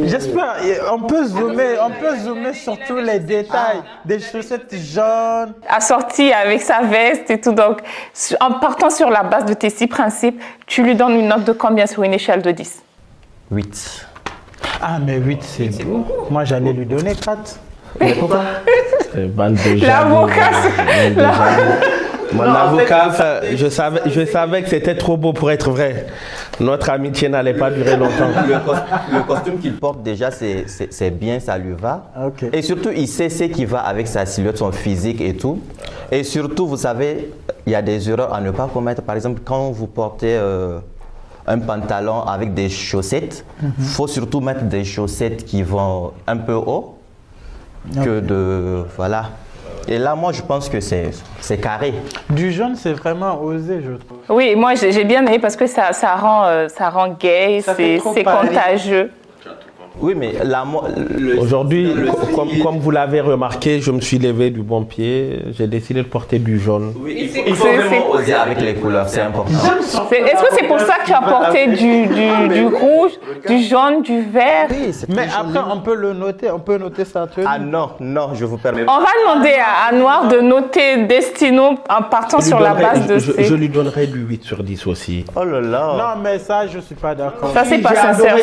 J'espère, on peut zoomer sur tous les détails. Des chaussettes jaunes. Assorti avec sa veste et tout. Donc, en partant sur la base de tes 6 principes, tu lui donnes une note de combien sur une échelle de 10? 8. Ah, mais 8, c'est beaucoup. Moi, j'allais lui donner 4. Mais pourquoi? L'avocat, Mon avocat, je savais que c'était trop beau pour être vrai. Notre amitié n'allait pas durer longtemps. Le costume qu'il porte déjà, c'est bien, ça lui va. Okay. Et surtout, il sait ce qui va avec sa silhouette, son physique et tout. Et surtout, vous savez, il y a des erreurs à ne pas commettre. Par exemple, quand vous portez un pantalon avec des chaussettes, il faut surtout mettre des chaussettes qui vont un peu haut. Que de... Voilà. Et là, moi, je pense que c'est carré. Du jaune, c'est vraiment osé, je trouve. Oui, moi j'ai bien aimé parce que ça rend gay, c'est contagieux. Oui, mais aujourd'hui, comme vous l'avez remarqué, je me suis levé du bon pied. J'ai décidé de porter du jaune. Oui, il faut vraiment oser avec les couleurs, c'est important. Est-ce que c'est pour ça que tu as porté du rouge, du jaune, du vert? Oui, mais après, on peut le noter, on peut noter sa tenue. Ah non, je vous permets. On va demander à Anouar de noter Destino en partant sur la base de je lui donnerai du 8 sur 10 aussi. Oh là là. Non, mais ça, je ne suis pas d'accord. Ça, c'est pas sincère.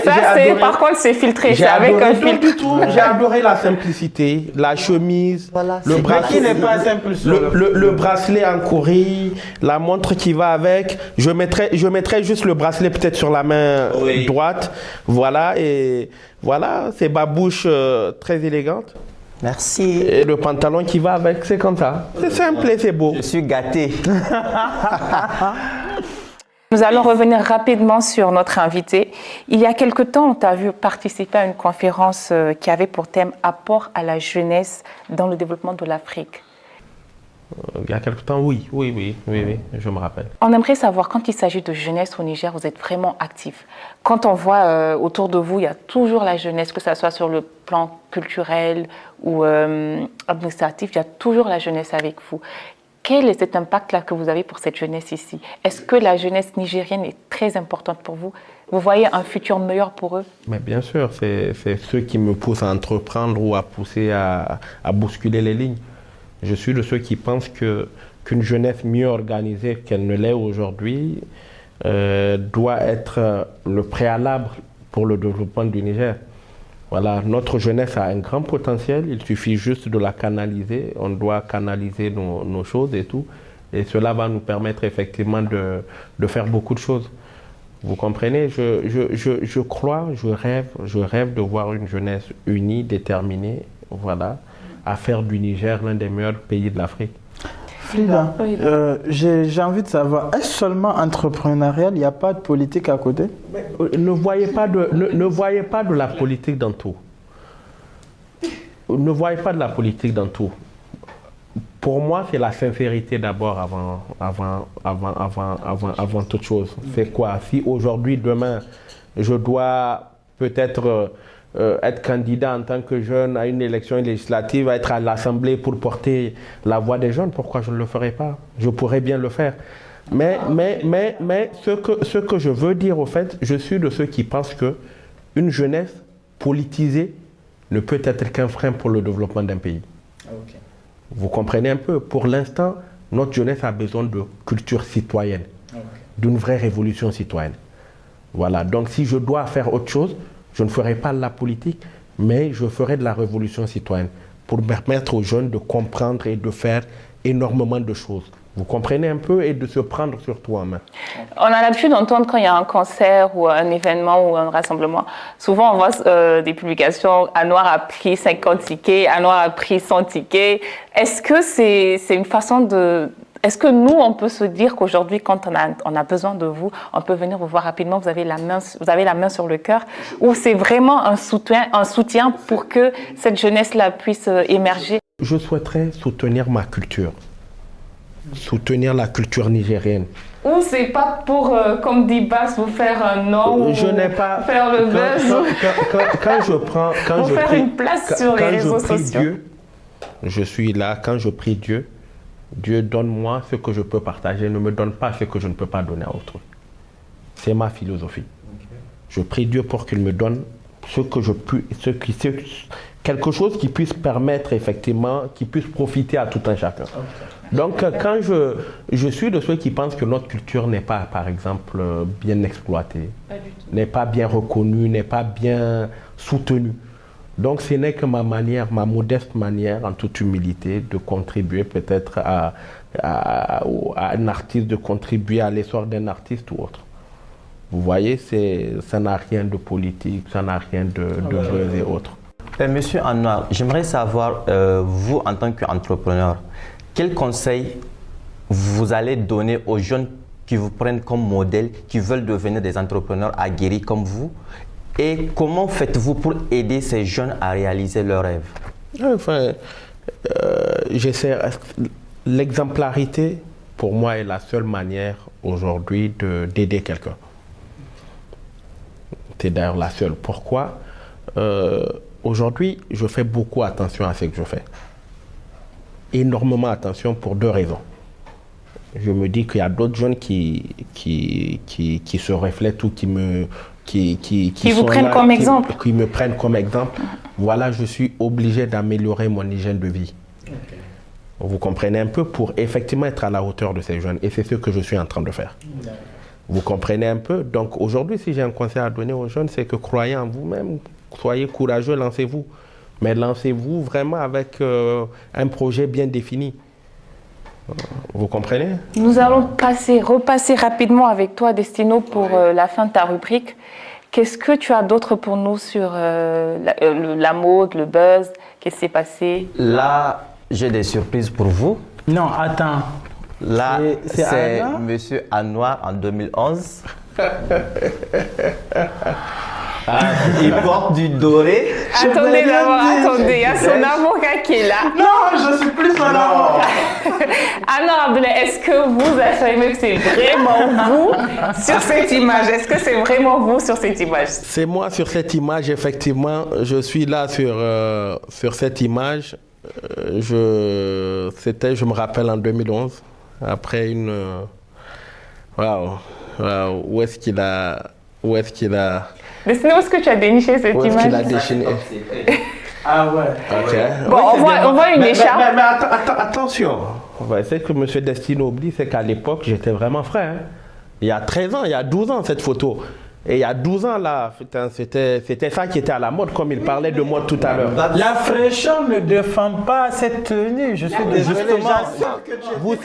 Par contre, c'est filtré. C'est avec un filtre. J'ai adoré la simplicité, la chemise, Voilà, le bracelet, n'est pas simple le bracelet en courrier, la montre qui va avec. Je mettrai juste le bracelet peut-être sur la main droite. Voilà, et voilà, c'est babouche très élégante. Merci. Et le pantalon qui va avec, c'est comme ça. C'est simple et c'est beau. Je suis gâté. Nous allons revenir rapidement sur notre invité. Il y a quelque temps, on t'a vu participer à une conférence qui avait pour thème « Apport à la jeunesse dans le développement de l'Afrique ». Il y a quelque temps, oui, je me rappelle. On aimerait savoir, quand il s'agit de jeunesse au Niger, vous êtes vraiment actif. Quand on voit autour de vous, il y a toujours la jeunesse, que ce soit sur le plan culturel ou administratif, il y a toujours la jeunesse avec vous. Quel est cet impact-là que vous avez pour cette jeunesse ici? Est-ce que la jeunesse nigérienne est très importante pour vous? Vous voyez un futur meilleur pour eux? Mais bien sûr, c'est ceux qui me poussent à entreprendre ou à pousser à bousculer les lignes. Je suis de ceux qui pensent qu'une jeunesse mieux organisée qu'elle ne l'est aujourd'hui doit être le préalable pour le développement du Niger. Voilà, notre jeunesse a un grand potentiel, il suffit juste de la canaliser. On doit canaliser nos choses et tout. Et cela va nous permettre effectivement de faire beaucoup de choses. Vous comprenez, je crois, je rêve de voir une jeunesse unie, déterminée, voilà, à faire du Niger l'un des meilleurs pays de l'Afrique. Frida, j'ai envie de savoir, est-ce seulement entrepreneurial, il n'y a pas de politique à côté? Ne voyez pas de la politique dans tout. Ne voyez pas de la politique dans tout. Pour moi, c'est la sincérité d'abord avant toute chose. C'est quoi? Si aujourd'hui, demain, je dois peut-être être candidat en tant que jeune à une élection législative, être à l'Assemblée pour porter la voix des jeunes, pourquoi je ne le ferais pas? Je pourrais bien le faire. Mais ce que je veux dire au fait, je suis de ceux qui pensent qu'une jeunesse politisée ne peut être qu'un frein pour le développement d'un pays. Okay. Vous comprenez un peu? Pour l'instant, notre jeunesse a besoin de culture citoyenne, d'une vraie révolution citoyenne. Voilà, donc si je dois faire autre chose, je ne ferai pas de la politique, mais je ferai de la révolution citoyenne pour permettre aux jeunes de comprendre et de faire énormément de choses. Vous comprenez un peu, et de se prendre surtout en main. On a l'habitude d'entendre quand il y a un concert ou un événement ou un rassemblement. Souvent, on voit des publications « Anouar a pris 50 tickets »,« Anouar a pris 100 tickets ». Est-ce que c'est une façon de... Est-ce que nous, on peut se dire qu'aujourd'hui, quand on a besoin de vous, on peut venir vous voir rapidement, vous avez la main sur le cœur, ou c'est vraiment un soutien pour que cette jeunesse-là puisse émerger? Je souhaiterais soutenir ma culture. Soutenir la culture nigérienne. Ou c'est pas pour, comme dit Bass, vous faire un nom, je n'ai pas faire le buzz. Quand je faire prie, une place sur les réseaux sociaux. Dieu, je suis là, quand je prie Dieu, Dieu donne-moi ce que je peux partager, ne me donne pas ce que je ne peux pas donner à autrui. C'est ma philosophie. Je prie Dieu pour qu'il me donne ce que je puis, quelque chose qui puisse permettre effectivement, qui puisse profiter à tout un chacun. Donc quand je suis de ceux qui pensent que notre culture n'est pas, par exemple, bien exploitée, n'est pas bien reconnue, n'est pas bien soutenue. Donc ce n'est que ma modeste manière, en toute humilité, de contribuer peut-être à un artiste, de contribuer à l'essor d'un artiste ou autre. Vous voyez, ça n'a rien de politique, ça n'a rien de buzz et autres. Monsieur Anouar, j'aimerais savoir, vous en tant qu'entrepreneur, quel conseil vous allez donner aux jeunes qui vous prennent comme modèle, qui veulent devenir des entrepreneurs aguerris comme vous? Et comment faites-vous pour aider ces jeunes à réaliser leurs rêves? Enfin, j'essaie. L'exemplarité, pour moi, est la seule manière aujourd'hui d'aider quelqu'un. C'est d'ailleurs la seule. Pourquoi? Aujourd'hui, je fais beaucoup attention à ce que je fais. Énormément attention pour deux raisons. Je me dis qu'il y a d'autres jeunes qui se reflètent ou qui vous prennent comme exemple. Qui me prennent comme exemple. Voilà, je suis obligé d'améliorer mon hygiène de vie. Okay. Vous comprenez un peu, pour effectivement être à la hauteur de ces jeunes. Et c'est ce que je suis en train de faire. Okay. Vous comprenez un peu? Donc aujourd'hui, si j'ai un conseil à donner aux jeunes, c'est que croyez en vous-même, soyez courageux, lancez-vous. Mais lancez-vous vraiment avec un projet bien défini. Vous comprenez? Nous allons repasser rapidement avec toi, Destino, pour la fin de ta rubrique. Qu'est-ce que tu as d'autre pour nous sur la mode, le buzz? Qu'est-ce qui s'est passé? Là, j'ai des surprises pour vous. Non, attends. Là, c'est Monsieur Anouar en 2011. Il porte du doré. Attendez d'abord, attendez, il y a son avocat qui est là. Non, je suis plus son avocat. Anouar Abdoulaye, est-ce que vous affirmez que c'est vraiment vous sur cette image? Est-ce que c'est vraiment vous sur cette image? C'est moi sur cette image, effectivement. Je suis là sur cette image. Je me rappelle en 2011, après une... Waouh, où est-ce qu'il a... Destino, où est-ce que tu as déniché cette image? Où est-ce qu'il a déchiné? Ah ouais. Okay. Bon, on voit une écharpe. Mais attention, c'est que M. Destino oublie, c'est qu'à l'époque, j'étais vraiment frais. Hein. Il y a 13 ans, il y a 12 ans, cette photo. Et il y a 12 ans, là, c'était ça qui était à la mode, comme il parlait de mode tout à l'heure. La fraîcheur ne défend pas cette tenue. Je suis désolé. Vous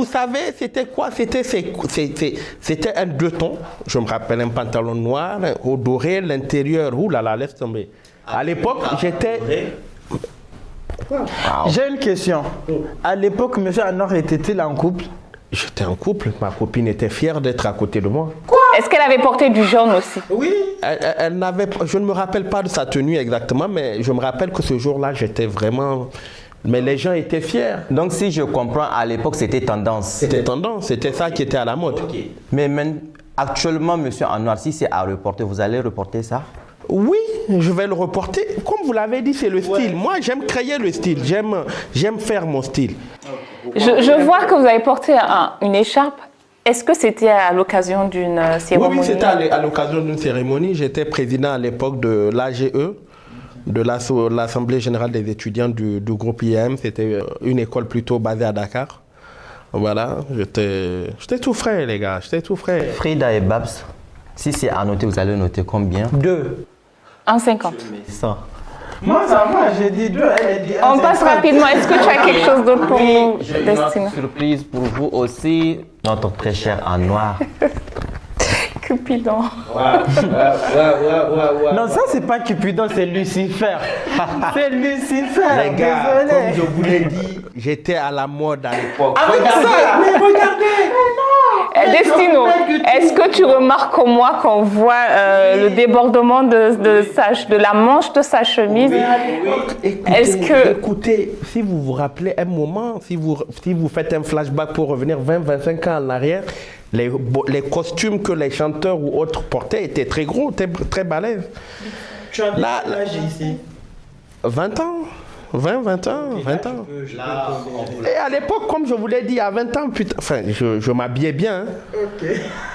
savez, c'était quoi? C'était un deux tons. Je me rappelle, un pantalon noir, au doré, l'intérieur. Ouh là là, laisse tomber. À l'époque, j'étais... J'ai une question. À l'époque, M. Anor était-il en couple? J'étais en couple, ma copine était fière d'être à côté de moi. Est-ce qu'elle avait porté du jaune aussi? Oui. Elle n'avait, je ne me rappelle pas de sa tenue exactement, mais je me rappelle que ce jour-là, j'étais vraiment... Mais les gens étaient fiers. Donc, si je comprends, à l'époque, c'était tendance. C'était tendance, c'était ça qui était à la mode. Mais actuellement, monsieur Anouar, si c'est à reporter, vous allez reporter ça? Oui, je vais le reporter. Comme vous l'avez dit, c'est le style. Moi, j'aime créer le style. J'aime faire mon style. Je vois que vous avez porté une écharpe. Est-ce que c'était à l'occasion d'une cérémonie? Oui, c'était à l'occasion d'une cérémonie. J'étais président à l'époque de l'AGE, de l'Assemblée Générale des étudiants du groupe IAM. C'était une école plutôt basée à Dakar. Voilà, j'étais tout frais, les gars. J'étais tout frais. Frida et Babs, si c'est à noter, vous allez noter combien? 2. 1,50. Ça. Moi, ça va, j'ai dit 2, elle a dit 1,50. On passe rapidement. Est-ce que tu as quelque chose d'autre pour nous, J'ai une Destiny? autre surprise pour vous aussi. Notre très cher Anouar. Cupidon. Non, ça, c'est pas Cupidon, c'est Lucifer. C'est Lucifer. Les gars, désolé. comme je vous l'ai dit, j'étais à la mode à l'époque. Avec ça, mais regardez. Destino, est-ce que tu remarques comme moi qu'on voit le débordement de la manche de sa chemise? Écoutez, si vous vous rappelez un moment, si vous faites un flashback pour revenir 20-25 ans en arrière, les costumes que les chanteurs ou autres portaient étaient très gros, très balèzes. Tu as l'âge ici? 20 ans. 20 ans. Et à l'époque, comme je vous l'ai dit, à 20 ans, putain, enfin, je m'habillais bien.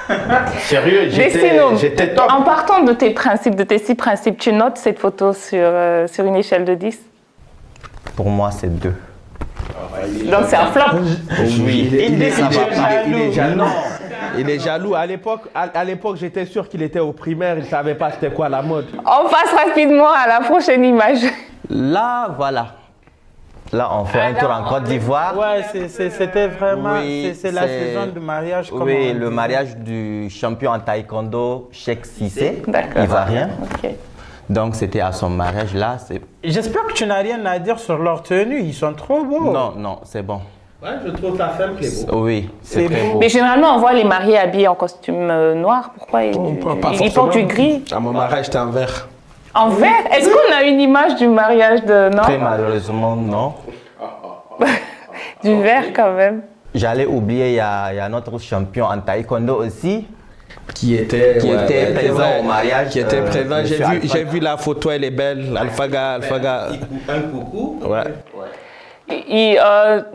Hein. Sérieux, j'étais top. En partant de tes principes, de tes 6 principes, tu notes cette photo sur une échelle de 10? Pour moi, c'est 2. Donc c'est un flop. Oui, Il est jaloux. Il est jaloux. À l'époque, j'étais sûr qu'il était au primaire, il ne savait pas c'était quoi la mode. On passe rapidement à la prochaine image. Là, voilà. Là, on fait un tour en Côte d'Ivoire. Ouais, c'était vraiment, Oui, c'est la saison du mariage. Comme Oui, on le dit. mariage du champion en taekwondo, Cheikh Cissé, D'accord. ivoirien. Ok. Donc, c'était à son mariage là. J'espère que tu n'as rien à dire sur leur tenue, ils sont trop beaux. Non, c'est bon. Ouais, je trouve ta femme qui est beau. Oui, c'est très beau. beau. Mais généralement, on voit les mariés habillés en costume noir. Pourquoi ils portent du gris? À mon mariage, j'étais en vert. En vert? Est-ce qu'on a une image du mariage de Très Nord? malheureusement, non. Du vert quand même. J'allais oublier, il y a notre champion en taekwondo aussi. Qui était présent au mariage. Qui était présent. Monsieur J'ai vu la photo, elle est belle. Alphaga. Un coucou. Ouais. Et,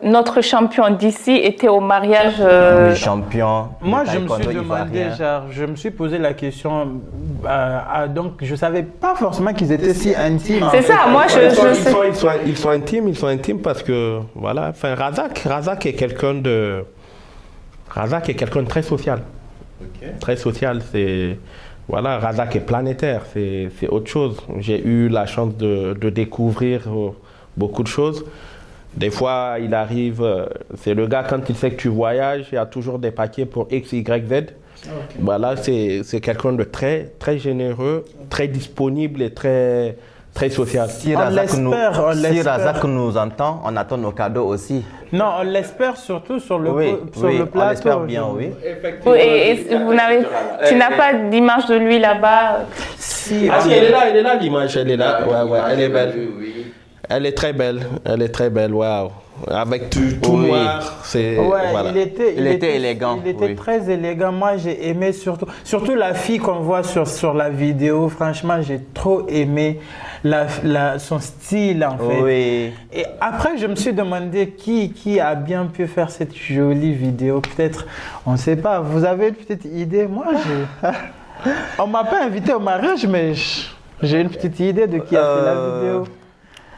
notre champion d'ici était au mariage. Le champion. Moi, de je me taekwondo suis demandé, ivoirien. genre, je me suis posé la question, donc je savais pas forcément qu'ils étaient si intimes. C'est ça, moi je sais. Ils sont intimes parce que, voilà, enfin, Razak est quelqu'un de très social. Très social, c'est... Voilà, Razak est planétaire, c'est autre chose. J'ai eu la chance de découvrir beaucoup de choses. Des fois, il arrive, c'est le gars, quand il sait que tu voyages, il y a toujours des paquets pour X, Y, Z. Okay. Voilà, c'est quelqu'un de très, très généreux, très disponible et très, très social. Si On Razak nous entend, on attend nos cadeaux aussi. Non, on l'espère surtout sur le, le plateau. On l'espère bien, oui. Tu n'as pas d'image de lui là-bas? Si, elle est là l'image, elle est là. Ouais, elle est belle. Elle est très belle, waouh. Avec tout noir, c'est... Ouais, voilà. il était élégant. Il était très élégant. Moi, j'ai aimé surtout la fille qu'on voit sur la vidéo. Franchement, j'ai trop aimé son style, en fait. Oui. Et après, je me suis demandé qui a bien pu faire cette jolie vidéo. Peut-être, on ne sait pas. Vous avez une petite idée? Moi, on m'a pas invité au mariage, mais j'ai une petite idée de qui a fait la vidéo.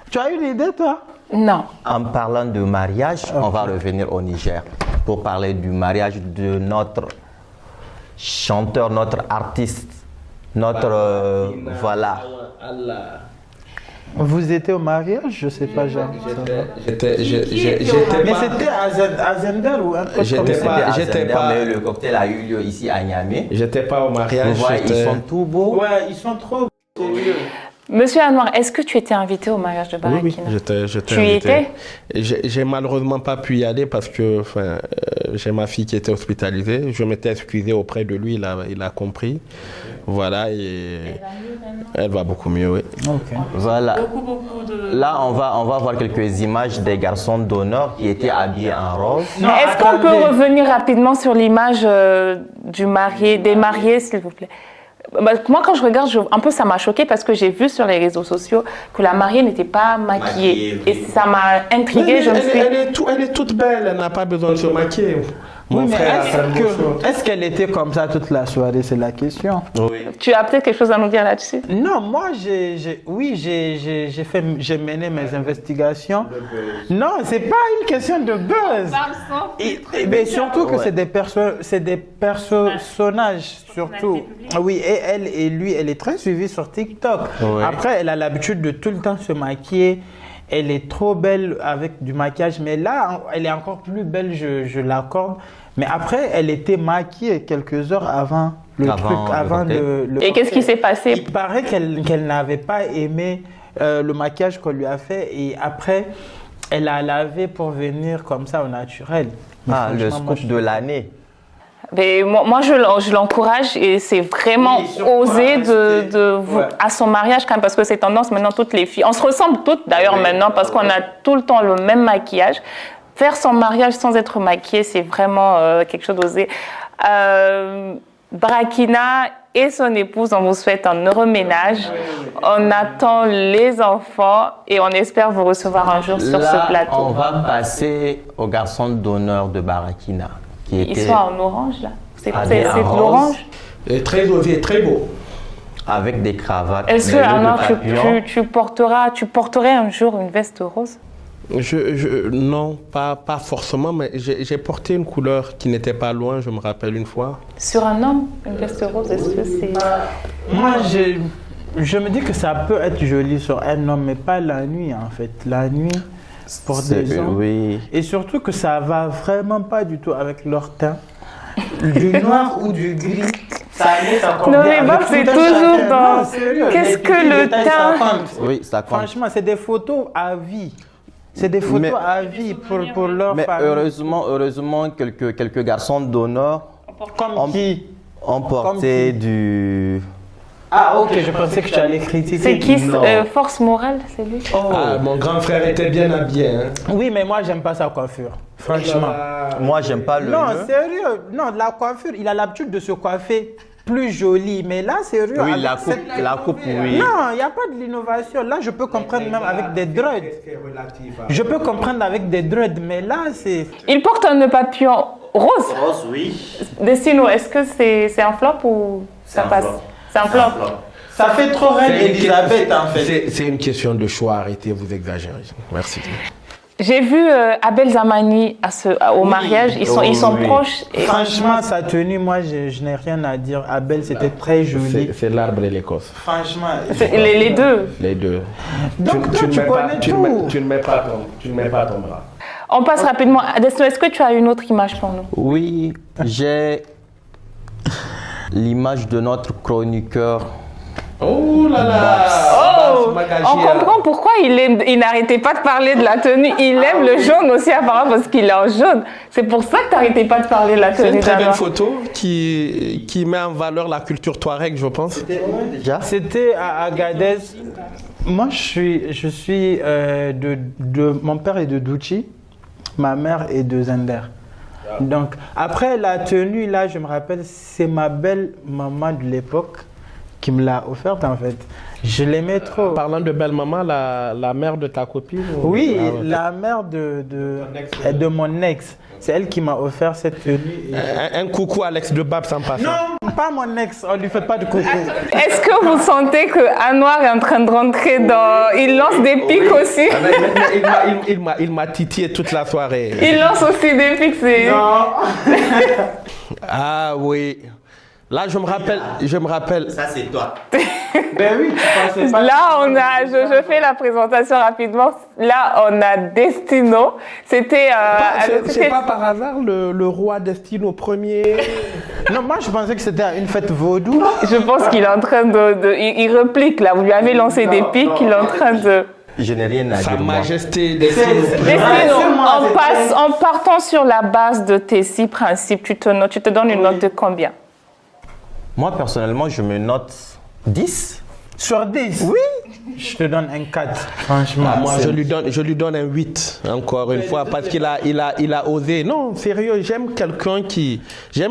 Tu as une idée, toi? Non. En parlant de mariage, on va revenir au Niger pour parler du mariage de notre chanteur, notre artiste, notre... voilà. Vous étiez au mariage? Je sais pas, Jean. J'étais Mais c'était à Zender ou un truc comme ça? J'étais pas... Mais le cocktail a eu lieu ici à Niamey. J'étais pas au mariage. Vous voyez, ils sont tout beaux. Ouais, ils sont trop beaux. Monsieur Anouar, est-ce que tu étais invité au mariage de Barakina? Oui, j'étais Tu y invité. étais? J'ai malheureusement pas pu y aller parce que j'ai ma fille qui était hospitalisée. Je m'étais excusé auprès de lui, il a compris. Voilà, et elle va beaucoup mieux, oui. Ok. Voilà. Là, on va voir quelques images des garçons d'honneur qui étaient habillés en rose. Non, Est-ce qu'on peut attendez. revenir rapidement sur l'image des mariés, s'il vous plaît? Bah, moi, quand je regarde, un peu ça m'a choqué parce que j'ai vu sur les réseaux sociaux que la mariée n'était pas maquillée. Et ça m'a intriguée. Elle est toute belle, elle n'a pas besoin de se maquiller. Oui, Mon mais frère a fait un beau show. est-ce qu'elle était comme ça toute la soirée? C'est la question. Oui. Tu as peut-être quelque chose à nous dire là-dessus? Non, moi, j'ai mené mes investigations. Non, c'est pas une question de buzz. Mais surtout que c'est des personnages, surtout. Oui, et elle et lui, elle est très suivie sur TikTok. Oui. Après, elle a l'habitude de tout le temps se maquiller. Elle est trop belle avec du maquillage, mais là, elle est encore plus belle, je l'accorde. Mais après, elle était maquillée quelques heures avant le Et qu'est-ce qui s'est passé? Il paraît qu'elle n'avait pas aimé le maquillage qu'on lui a fait et après, elle a lavé pour venir comme ça au naturel. Mais Ah, le franchement, moi, scoop de l'année. Mais moi, je l'encourage et c'est vraiment Oui, surtout osé à rester, ouais. à son mariage quand même parce que c'est tendance maintenant toutes les filles. On se ressemble toutes d'ailleurs maintenant parce qu'on a tout le temps le même maquillage. Faire son mariage sans être maquillée, c'est vraiment quelque chose d'osé. Barakina et son épouse, on vous souhaite un heureux ménage. On attend les enfants et on espère vous recevoir un jour sur ce plateau. On va passer aux garçons d'honneur de Barakina. Ils sont en orange là. C'est habillés de en rose, l'orange. Et très osé, très beau. avec des cravates. Est-ce des que nœuds de alors papillon. tu porterais un jour une veste rose? Non, pas forcément, mais j'ai porté une couleur qui n'était pas loin, je me rappelle une fois. Sur un homme, une veste rose, est-ce que c'est... Moi, je me dis que ça peut être joli sur un homme, mais pas la nuit en fait. La nuit, pour des hommes. Oui. Et surtout que ça va vraiment pas du tout avec leur teint. Du noir ou du gris. Ça Non mais Bob, c'est toujours dans... Qu'est-ce que le teint? Oui, ça compte. Franchement, c'est des photos à vie. C'est des photos à vie pour leur Mais famille. heureusement, quelques garçons d'honneur Comme qui? ont porté qui du... Ah ok, je pensais que tu allais critiquer. C'est qui? Non. Force morale, c'est lui? Ah, mon grand frère était bien habillé. Hein. Oui, mais moi, j'aime pas sa coiffure. Franchement. Moi, j'aime pas le... Non, sérieux. Non, la coiffure, il a l'habitude de se coiffer plus joli. Mais là, sérieux. Oui, avec la coupe, oui. Non, il n'y a pas de l'innovation. Là, je peux comprendre même avec des dreads. Je peux comprendre avec des dreads, mais là, c'est... Il porte un nœud papillon rose. Rose, oui. Destino, est-ce que c'est un flop ou ça passe? C'est un flop. Ça fait trop reine Elisabeth, en fait. C'est une question de choix, arrêtez, vous exagérez. Merci. J'ai vu Abel Zamani au mariage, ils sont oui. proches. Et... Franchement, sa tenue, moi, je n'ai rien à dire. Abel, c'était très joli. C'est l'arbre et l'Écosse. Franchement. Les deux. Les deux. Donc, toi, tu connais tout. Tu ne mets pas ton bras. On passe rapidement. Destino, est-ce que tu as une autre image pour nous? Oui, j'ai l'image de notre chroniqueur. Oh là là. Oh, on comprend pourquoi il n'arrêtait pas de parler de la tenue. Il aime le jaune aussi apparemment parce qu'il est en jaune. C'est pour ça que tu n'arrêtais pas de parler de la C'est tenue une très belle d'Anouar. photo qui met en valeur la culture touareg, je pense. C'était à Agadez. Moi, je suis mon père est de Douchi, ma mère est de Zender. Donc, après la tenue, là, je me rappelle, c'est ma belle maman de l'époque qui me l'a offerte en fait. Je l'aimais trop. Parlant de belle maman, la mère de ta copine Oui, Ah ouais. la mère de mon ex. C'est elle qui m'a offert cette tenue. Un coucou Alex de Babs en passant. Non, pas mon ex, on lui fait pas de coucou. Est-ce que vous sentez que Anouar est en train de rentrer dans... Il lance des pics aussi. Il m'a titillé toute la soirée. Il lance aussi des pics. Ah oui. Là, je me rappelle. Ça, c'est toi. Ben oui, tu pensais pas. Là, je fais la présentation rapidement. Là, on a Destino. C'était. C'est pas par hasard le roi Destino premier. Non, moi je pensais que c'était une fête vaudou. Je pense qu'il est en train il réplique là. Vous lui avez lancé des pics. Il est en train de. Je n'ai rien à Sa dire. moi. majesté Destino. Destino, en partant sur la base de tes 6 principes, tu te donnes une note de combien? Moi, personnellement, je me note 10. Sur 10? Oui. Je te donne un 4, franchement. Moi, je lui donne un 8, encore une fois, parce qu'il a osé. Non, sérieux, j'aime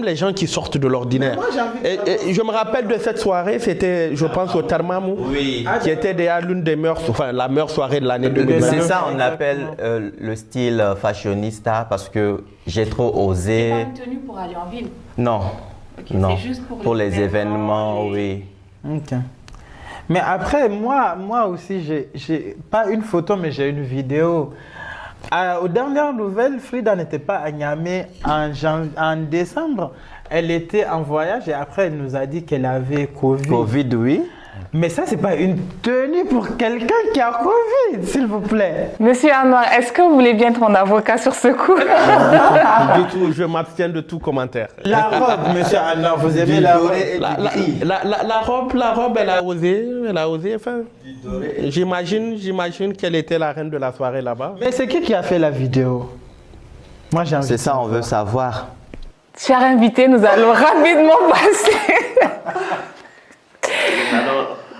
les gens qui sortent de l'ordinaire. Et je me rappelle de cette soirée, c'était, je pense, au Tarmamou, qui était déjà l'une des la meilleure soirée de l'année 2020. C'est ça, on appelle le style fashionista, parce que j'ai trop osé. C'est pas une tenue pour aller en ville. Non, Okay, non. juste pour les événements, oui. Ok. Mais après, moi aussi, j'ai pas une photo, mais j'ai une vidéo. Aux dernières nouvelles, Frida n'était pas à Niamey en décembre. Elle était en voyage et après, elle nous a dit qu'elle avait Covid. Covid, oui. Mais ça, c'est pas une tenue pour quelqu'un qui a Covid, s'il vous plaît. Monsieur Anwar, est-ce que vous voulez bien être mon avocat sur ce coup? Du tout, je m'abstiens de tout commentaire. La robe, monsieur Anwar, vous aimez la robe? La robe, elle a osé, enfin. J'imagine qu'elle était la reine de la soirée là-bas. Mais c'est qui a fait la vidéo? Moi, j'ai envie C'est de ça, on savoir. veut savoir. Cher invité, nous allons rapidement passer.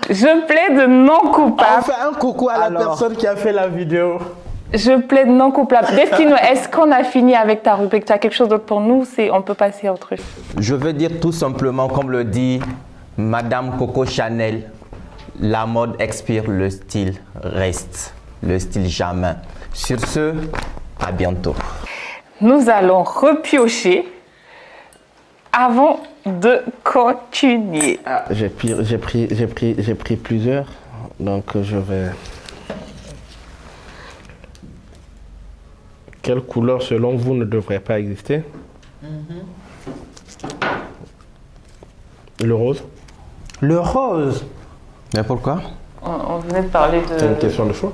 Je plaide non On coupable. fait un coucou à la personne qui a fait la vidéo. Je plaide non coupable. Destino, est-ce qu'on a fini avec ta rubrique? Tu as quelque chose d'autre pour nous? On peut passer à autre chose. Je veux dire tout simplement, comme le dit Madame Coco Chanel, la mode expire, le style reste, le style jamais. Sur ce, à bientôt. Nous allons repiocher avant de continuer. J'ai pris plusieurs, donc je vais. Quelle couleur, selon vous, ne devrait pas exister? Le rose. Le rose. Mais pourquoi? On venait de parler C'est une de... question de choix.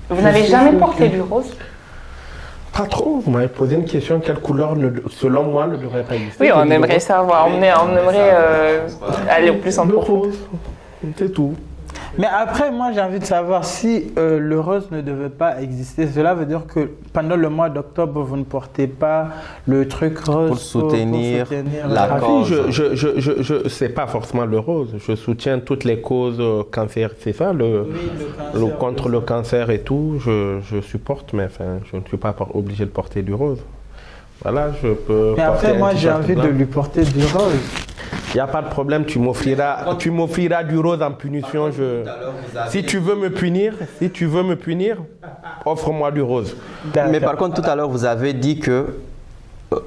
Vous n'avez jamais porté du rose? Pas trop. Vous m'avez posé une question. Quelle couleur, selon moi, ne devrait pas exister? Oui, on aimerait savoir. On aimerait aller plus en Le profondeur. rose. C'est tout. Mais après, moi, j'ai envie de savoir si le rose ne devait pas exister. Cela veut dire que pendant le mois d'octobre, vous ne portez pas le truc rose Pour soutenir la Ah cause. oui, je sais pas forcément le rose. Je soutiens toutes les causes cancer, c'est ça, contre le cancer et tout. Je supporte, mais enfin, je ne suis pas obligé de porter du rose. Voilà, je peux. Mais après, moi, j'ai envie de lui porter du rose. Il n'y a pas de problème, tu m'offriras du rose en punition. Si tu veux me punir, offre-moi du rose. Mais par contre, tout à l'heure, vous avez dit que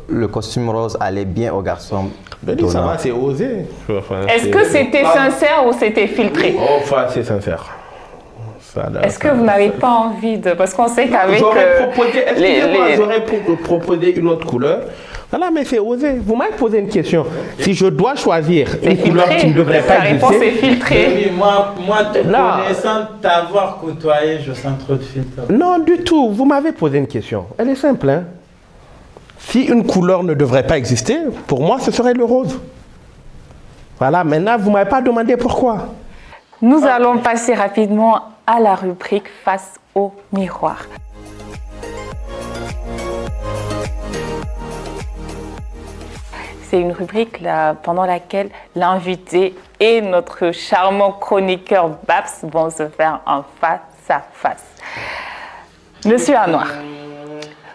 le costume rose allait bien aux garçons. Ben, ça va, c'est osé. Enfin, Est-ce que c'était sincère ou c'était filtré? Oh, enfin, c'est sincère. Est-ce que vous n'avez pas envie de... Parce qu'on sait qu'avec... J'aurais proposé une autre couleur. Voilà, mais c'est osé. Vous m'avez posé une question. Si je dois choisir une couleur qui ne devrait pas La réponse est exister... filtrée. Oui, moi te Là. connaissant, t'avoir côtoyé, je sens trop de filtres. Non, du tout. Vous m'avez posé une question. Elle est simple. Hein? Si une couleur ne devrait pas exister, pour moi, ce serait le rose. Voilà, maintenant, vous ne m'avez pas demandé pourquoi. Nous allons passer rapidement à la rubrique Face au miroir. C'est une rubrique là, pendant laquelle l'invité et notre charmant chroniqueur Babs vont se faire un face-à-face. Monsieur Anwar,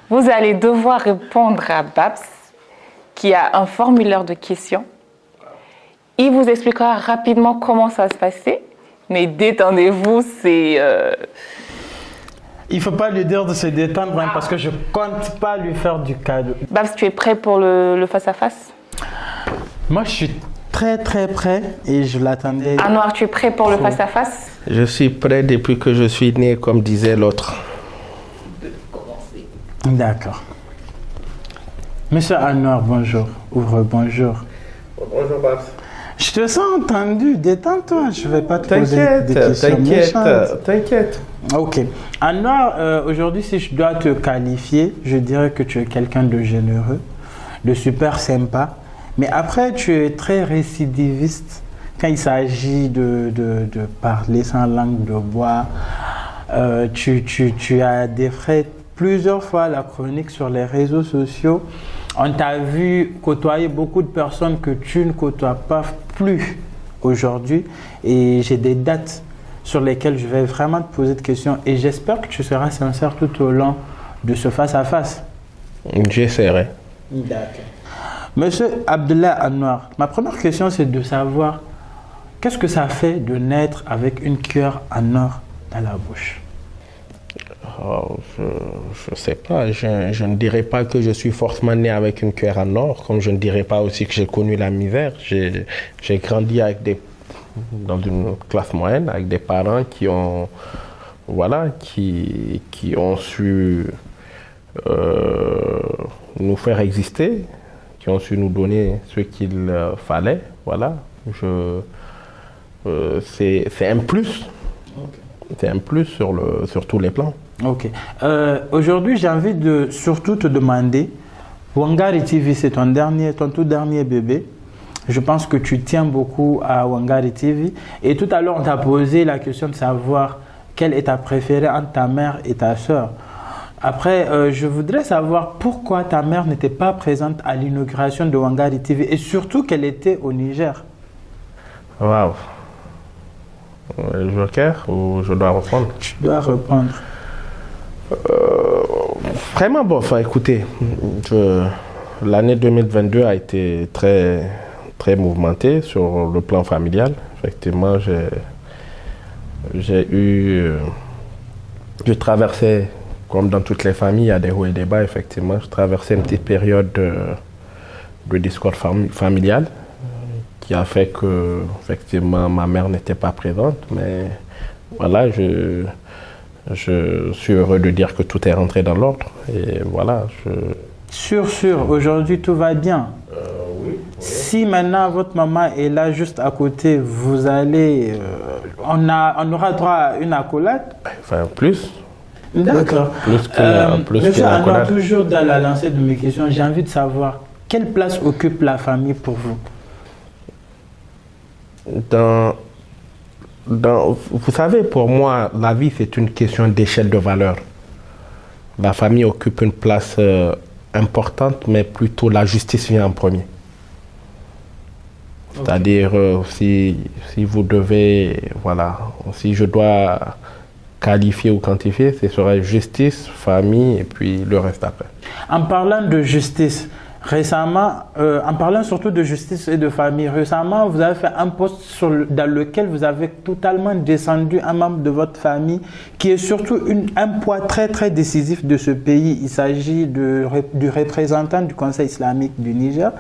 vous allez devoir répondre à Babs qui a un formulaire de questions. Il vous expliquera rapidement comment ça va se passer, mais détendez-vous, c'est... Il ne faut pas lui dire de se détendre hein, parce que je ne compte pas lui faire du cadeau. Babs, tu es prêt pour le face-à-face? Moi, je suis très très prêt et je l'attendais. Anwar, tu es prêt pour le face-à-face? Je suis prêt depuis que je suis né, comme disait l'autre. D'accord. Monsieur Anwar, bonjour. Ouvre, bonjour. Bonjour, Babs. Je te sens entendu, détends-toi, je ne vais pas te poser des questions méchantes. T'inquiète. Ok. Anwar, aujourd'hui, si je dois te qualifier, je dirais que tu es quelqu'un de généreux, de super sympa. Mais après, tu es très récidiviste quand il s'agit de parler sans langue de bois. Tu as défrayé plusieurs fois la chronique sur les réseaux sociaux. On t'a vu côtoyer beaucoup de personnes que tu ne côtoies pas plus aujourd'hui. Et j'ai des dates sur lesquelles je vais vraiment te poser des questions. Et j'espère que tu seras sincère tout au long de ce face-à-face. J'essaierai. D'accord. Monsieur Abdallah Anwar, ma première question, c'est de savoir qu'est-ce que ça fait de naître avec une cuillère en or dans la bouche? Oh, je ne sais pas, je ne dirais pas que je suis forcément né avec une cuillère en or, comme je ne dirais pas aussi que j'ai connu la misère. J'ai grandi dans une classe moyenne, avec des parents qui ont, voilà, qui ont su nous faire exister, qui ont su nous donner ce qu'il fallait. Voilà, c'est un plus. Okay. C'est un plus sur tous les plans. Ok. Aujourd'hui, j'ai envie de surtout te demander, Wangari TV, c'est ton tout dernier bébé. Je pense que tu tiens beaucoup à Wangari TV. Et tout à l'heure, on t'a posé la question de savoir quelle est ta préférée entre ta mère et ta sœur. Après, je voudrais savoir pourquoi ta mère n'était pas présente à l'inauguration de Wangari TV et surtout qu'elle était au Niger. Waouh. Le joker ou je dois répondre? Tu dois répondre. Vraiment, bon, enfin, écoutez, l'année 2022 a été très, très mouvementée sur le plan familial. Effectivement, je traversais, comme dans toutes les familles, il y a des hauts et des bas, effectivement. Je traversais une petite période de discorde familial, qui a fait que, effectivement, ma mère n'était pas présente. Mais voilà, je suis heureux de dire que tout est rentré dans l'ordre. Et voilà. Sûr, aujourd'hui tout va bien. Oui. Si maintenant votre maman est là juste à côté, vous allez. On aura droit à une accolade? Enfin, plus. D'accord. Plus Anwar, toujours dans la lancée de mes questions, j'ai envie de savoir quelle place occupe la famille pour vous? Vous savez, pour moi, la vie, c'est une question d'échelle de valeur. La famille occupe une place importante, mais plutôt la justice vient en premier. Okay. C'est-à-dire, si vous devez, voilà, si je dois qualifier ou quantifier, ce serait justice, famille et puis le reste après. En parlant de justice, récemment, en parlant surtout de justice et de famille, récemment, vous avez fait un post dans lequel vous avez totalement descendu un membre de votre famille qui est surtout un poids très très décisif de ce pays. Il s'agit du représentant du Conseil islamique du Niger.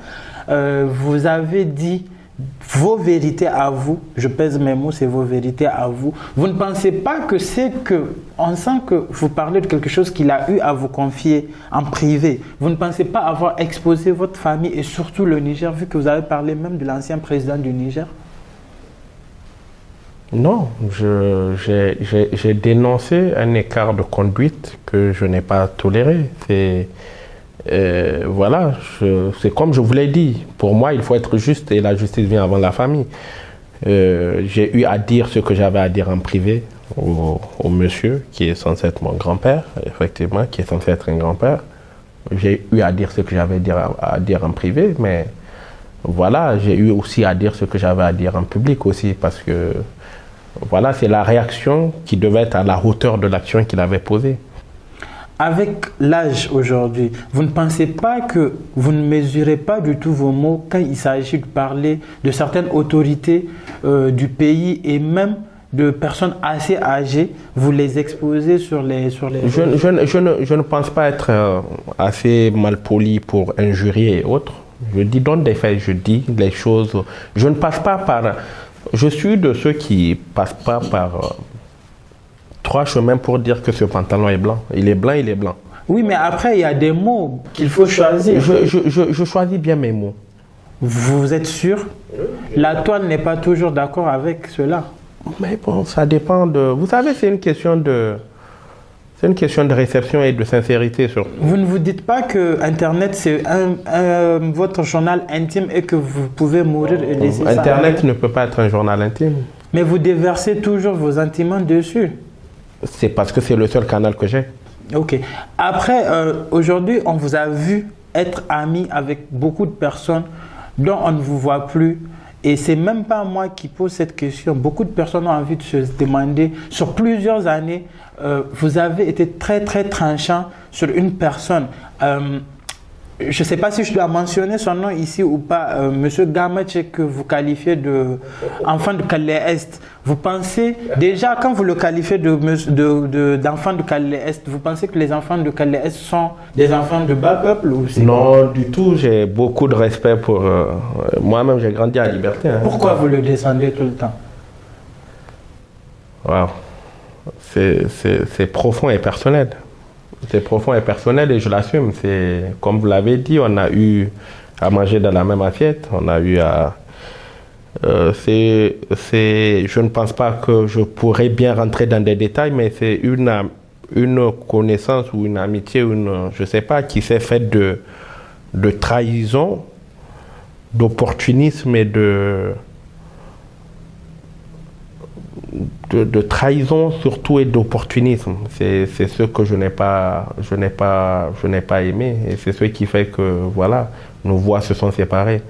Vous avez dit vos vérités à vous, je pèse mes mots, c'est vos vérités à vous. Vous ne pensez pas que on sent que vous parlez de quelque chose qu'il a eu à vous confier en privé. Vous ne pensez pas avoir exposé votre famille et surtout le Niger, vu que vous avez parlé même de l'ancien président du Niger? Non, j'ai dénoncé un écart de conduite que je n'ai pas toléré. Voilà, c'est comme je vous l'ai dit, pour moi il faut être juste et la justice vient avant la famille. J'ai eu à dire ce que j'avais à dire en privé au monsieur qui est censé être mon grand-père, effectivement, qui est censé être un grand-père. J'ai eu à dire ce que j'avais à dire en privé, mais voilà, j'ai eu aussi à dire ce que j'avais à dire en public aussi, parce que voilà, c'est la réaction qui devait être à la hauteur de l'action qu'il avait posée. Avec l'âge aujourd'hui, vous ne pensez pas que vous ne mesurez pas du tout vos mots quand il s'agit de parler de certaines autorités du pays et même de personnes assez âgées, vous les exposez sur les... Je ne pense pas être assez mal poli pour injurier et autres. Je dis donc des faits, je dis les choses. Je ne passe pas par... Je suis de ceux qui ne passent pas par... 3 chemins pour dire que ce pantalon est blanc. Il est blanc, il est blanc. Oui, mais après, il y a des mots qu'il faut choisir. Je choisis bien mes mots. Vous êtes sûr? La toile n'est pas toujours d'accord avec cela. Mais bon, ça dépend de... Vous savez, c'est une question de réception et de sincérité surtout. Vous ne vous dites pas que Internet, c'est votre journal intime et que vous pouvez mourir et laisser ça? Internet ne peut pas être un journal intime. Mais vous déversez toujours vos sentiments dessus. C'est parce que c'est le seul canal que j'ai. Ok. Après, aujourd'hui, on vous a vu être ami avec beaucoup de personnes dont on ne vous voit plus. Et c'est même pas moi qui pose cette question. Beaucoup de personnes ont envie de se demander, sur plusieurs années, vous avez été très très tranchant sur une personne. Je ne sais pas si je dois mentionner son nom ici ou pas. Monsieur Gamache, que vous qualifiez d'enfant de Calais-Est. Vous pensez, déjà quand vous le qualifiez d'enfant de Calais-Est, vous pensez que les enfants de Calais-Est sont des enfants de bas peuple ou Non, du tout. J'ai beaucoup de respect pour... moi-même, j'ai grandi à Liberté. Hein. Pourquoi vous le descendez tout le temps? Wow. C'est profond et personnel. C'est profond et personnel et je l'assume. C'est, comme vous l'avez dit, on a eu à manger dans la même assiette. On a eu à... je ne pense pas que je pourrais bien rentrer dans des détails, mais c'est une connaissance ou une amitié, je ne sais pas, qui s'est faite de trahison, d'opportunisme et de trahison surtout et d'opportunisme. C'est ce que je n'ai pas aimé et c'est ce qui fait que voilà, nos voix se sont séparées.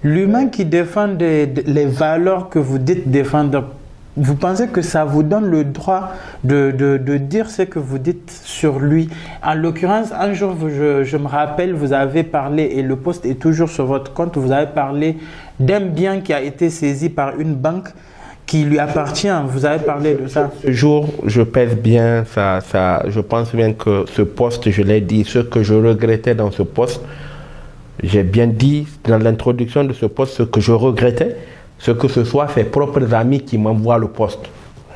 L'humain qui défend les valeurs que vous dites défendre, vous pensez que ça vous donne le droit de dire ce que vous dites sur lui? En l'occurrence, un jour, je me rappelle, vous avez parlé, et le post est toujours sur votre compte, vous avez parlé d'un bien qui a été saisi par une banque qui lui appartient. Vous avez parlé de ça. Ce jour, je pèse bien ça. Je pense bien que ce poste, je l'ai dit, ce que je regrettais dans ce poste, j'ai bien dit dans l'introduction de ce poste ce que je regrettais, ce que ce soit ses propres amis qui m'envoient le poste.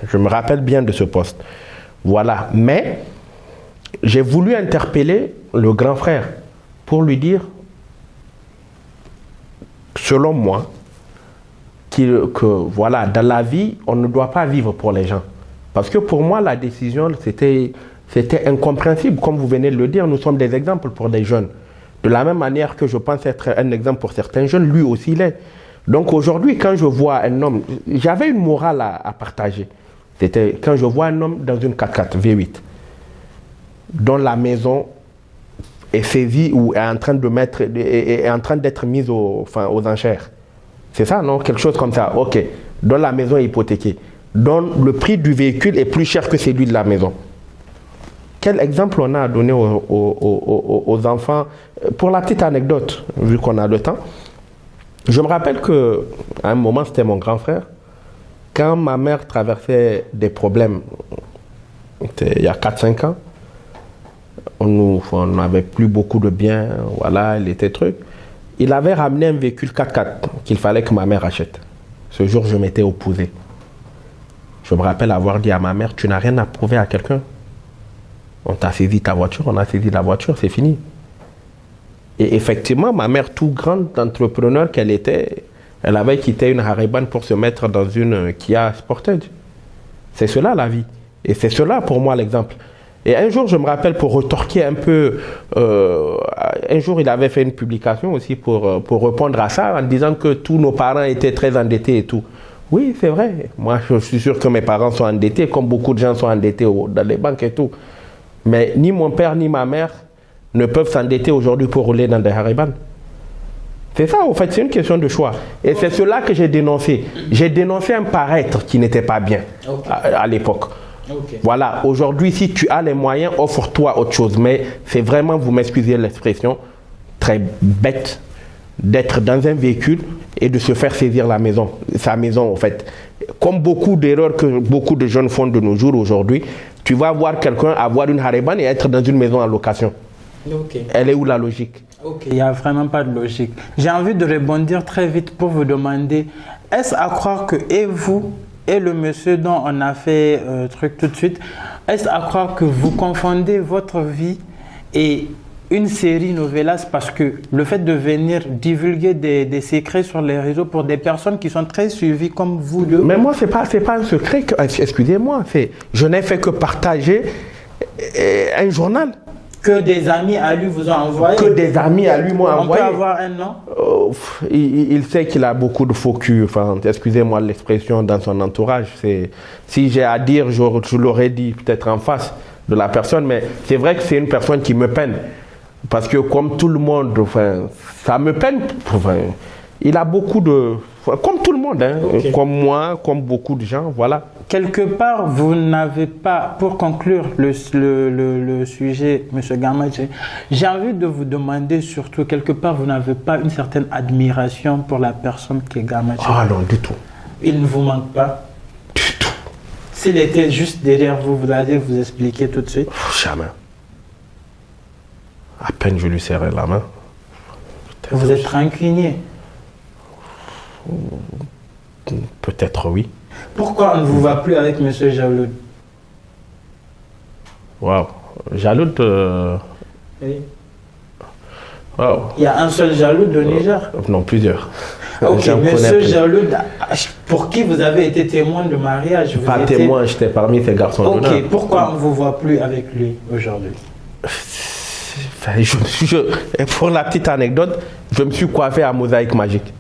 Je me rappelle bien de ce poste. Voilà. Mais j'ai voulu interpeller le grand frère pour lui dire, selon moi, que voilà, dans la vie, on ne doit pas vivre pour les gens. Parce que pour moi, la décision, c'était incompréhensible. Comme vous venez de le dire, nous sommes des exemples pour des jeunes. De la même manière que je pense être un exemple pour certains jeunes, lui aussi l'est. Donc aujourd'hui, quand je vois un homme, j'avais une morale à partager. C'était quand je vois un homme dans une 4x4 V8, dont la maison est saisie ou est en train d'être mise aux enchères. C'est ça, non? Quelque chose comme ça. Ok. Dont la maison est hypothéquée. Dont le prix du véhicule est plus cher que celui de la maison. Quel exemple on a à donner aux enfants? Pour la petite anecdote, vu qu'on a le temps, je me rappelle qu'à un moment, c'était mon grand frère. Quand ma mère traversait des problèmes, il y a 4-5 ans, on n'avait plus beaucoup de biens, voilà, il était truc. Il avait ramené un véhicule 4x4 qu'il fallait que ma mère achète. Ce jour, je m'étais opposé. Je me rappelle avoir dit à ma mère, tu n'as rien à prouver à quelqu'un. On t'a saisi ta voiture, on a saisi la voiture, c'est fini. Et effectivement, ma mère, tout grande entrepreneur qu'elle était, elle avait quitté une Harriban pour se mettre dans une Kia Sportage. C'est cela la vie. Et c'est cela pour moi l'exemple. Et un jour, je me rappelle, pour retorquer un peu, un jour, il avait fait une publication aussi pour répondre à ça, en disant que tous nos parents étaient très endettés et tout. Oui, c'est vrai. Moi, je suis sûr que mes parents sont endettés, comme beaucoup de gens sont endettés dans les banques et tout. Mais ni mon père ni ma mère ne peuvent s'endetter aujourd'hui pour rouler dans des Harriban. C'est ça, en fait, c'est une question de choix. Et c'est cela que j'ai dénoncé. J'ai dénoncé un paraître qui n'était pas bien à l'époque. Okay. Voilà, aujourd'hui, si tu as les moyens, offre-toi autre chose. Mais c'est vraiment, vous m'excusez l'expression, très bête d'être dans un véhicule et de se faire saisir sa maison, en fait. Comme beaucoup d'erreurs que beaucoup de jeunes font de nos jours aujourd'hui, tu vas voir quelqu'un avoir une Harriban et être dans une maison en location. Okay. Elle est où la logique? Okay. Il n'y a vraiment pas de logique. J'ai envie de rebondir très vite pour vous demander, est-ce à croire que et vous et le monsieur dont on a fait truc tout de suite, est-ce à croire que vous confondez votre vie et une série novelas parce que le fait de venir divulguer des secrets sur les réseaux pour des personnes qui sont très suivies comme vous deux. Mais moi, c'est pas un secret. Excusez-moi, je n'ai fait que partager un journal. Que des amis à lui vous ont envoyé. Que des amis à lui m'ont envoyé. On peut avoir un nom? Il sait qu'il a beaucoup de faux culs, enfin, excusez-moi l'expression, dans son entourage. Si j'ai à dire, je l'aurais dit peut-être en face de la personne, mais c'est vrai que c'est une personne qui me peine. Parce que comme tout le monde, enfin, ça me peine. Enfin, il a beaucoup de... Comme tout le monde, hein, okay. Comme moi, comme beaucoup de gens, voilà. Quelque part, vous n'avez pas, pour conclure le sujet, M. Gamache, j'ai envie de vous demander surtout, quelque part, vous n'avez pas une certaine admiration pour la personne qui est Gamache? Ah non, du tout. Il ne vous manque pas? Du tout. S'il était juste derrière vous, vous allez vous expliquer tout de suite? Jamais. À peine je lui serrais la main. Vous êtes rancunier? Peut-être oui. Pourquoi on ne vous voit plus avec M. Jaloud? Waouh. Jaloud. Oui. Wow. Il y a un seul Jaloud au Niger? Non, plusieurs. Ok, M. Jaloud, pour qui vous avez été témoin de mariage? Pas témoin, j'étais parmi ces garçons. Ok, pourquoi on ne vous voit plus avec lui aujourd'hui? Pour la petite anecdote, je me suis coiffé à Mosaïque Magique.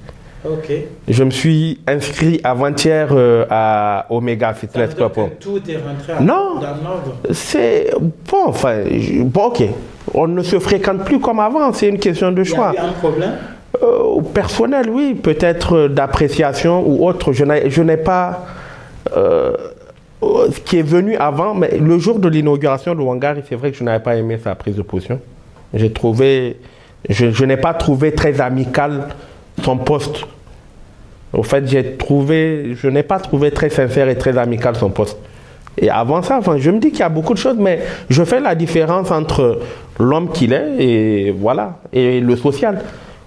Ok. Je me suis inscrit avant-hier à Omega Fitness Club. Tout est rentré dans l'ordre. C'est bon, enfin, ok. On ne se fréquente plus comme avant, c'est une question de choix. Il y a eu un problème? Personnel, oui, peut-être d'appréciation ou autre. Je n'ai pas ce qui est venu avant, mais le jour de l'inauguration de Wangari, c'est vrai que je n'avais pas aimé sa prise de position. J'ai trouvé, je n'ai pas trouvé très amical son poste. Au fait, je n'ai pas trouvé très sincère et très amical son poste. Et avant ça, enfin, je me dis qu'il y a beaucoup de choses, mais je fais la différence entre l'homme qu'il est et voilà, et le social.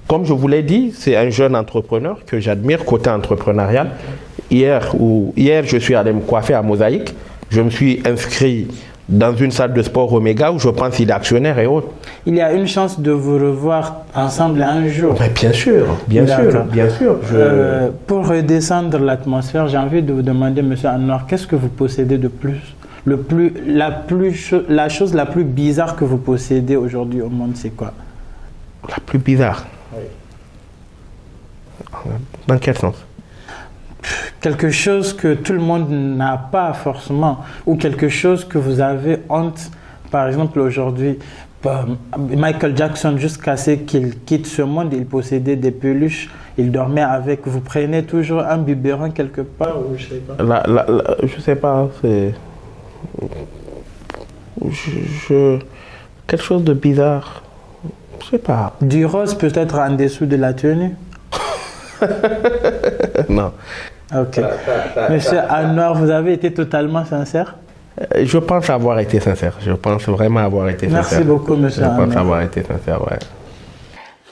Comme je vous l'ai dit, c'est un jeune entrepreneur que j'admire côté entrepreneurial. Hier, je suis allé me coiffer à Mosaïque. Je me suis inscrit dans une salle de sport Omega où je pense qu'il est actionnaire et autres. Il y a une chance de vous revoir ensemble un jour. Mais bien sûr, bien sûr. Pour redescendre l'atmosphère, j'ai envie de vous demander, M. Anwar, qu'est-ce que vous possédez de plus? La chose la plus bizarre que vous possédez aujourd'hui au monde, c'est quoi? La plus bizarre? Oui. Dans quel sens? Quelque chose que tout le monde n'a pas forcément, ou quelque chose que vous avez honte. Par exemple, aujourd'hui, Michael Jackson, jusqu'à ce qu'il quitte ce monde, il possédait des peluches, il dormait avec. Vous prenez toujours un biberon quelque part, ou je sais pas? Je sais pas, c'est... Quelque chose de bizarre, je sais pas. Du rose peut-être en dessous de la tenue? Non. Ok. Monsieur Anwar, vous avez été totalement sincère? Je pense avoir été sincère. Je pense vraiment avoir été sincère. Merci beaucoup, monsieur Anwar. Je pense avoir été sincère, ouais.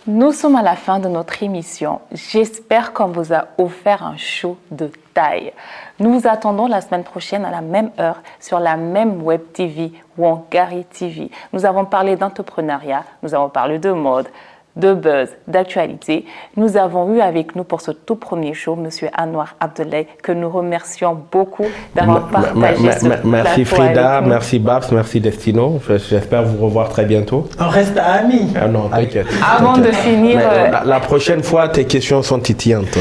Nous sommes à la fin de notre émission. J'espère qu'on vous a offert un show de taille. Nous vous attendons la semaine prochaine à la même heure sur la même web TV, Wangari TV. Nous avons parlé d'entrepreneuriat, nous avons parlé de mode, de buzz, d'actualité. Nous avons eu avec nous pour ce tout premier show M. Anwar Abdoulaye, que nous remercions beaucoup d'avoir partagé ce plateau. Merci Frida, merci Babs, merci Destino. J'espère vous revoir très bientôt. On reste amis. Ah non, t'inquiète. Avant de finir... La prochaine fois, tes questions sont titillantes.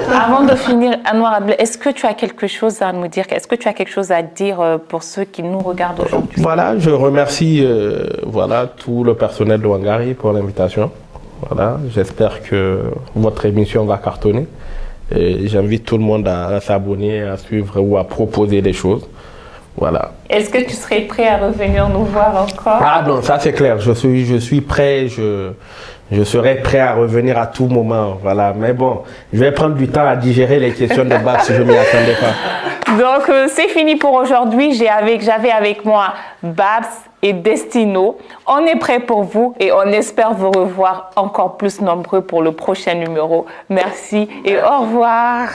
Avant de finir, Anwar Abdoulaye, est-ce que tu as quelque chose à nous dire? Est-ce que tu as quelque chose à dire pour ceux qui nous regardent aujourd'hui? Voilà, je remercie tout le personnel de Wangari pour l'invitation. Voilà, j'espère que votre émission va cartonner. J'invite tout le monde à s'abonner, à suivre ou à proposer des choses. Voilà. Est-ce que tu serais prêt à revenir nous voir encore? Ah non, ça c'est clair. Je suis prêt. Je serai prêt à revenir à tout moment. Voilà. Mais bon, je vais prendre du temps à digérer les questions de Babs si je ne m'y attendais pas. Donc, c'est fini pour aujourd'hui. J'avais avec moi Babs et Destino. On est prêt pour vous et on espère vous revoir encore plus nombreux pour le prochain numéro. Merci et au revoir.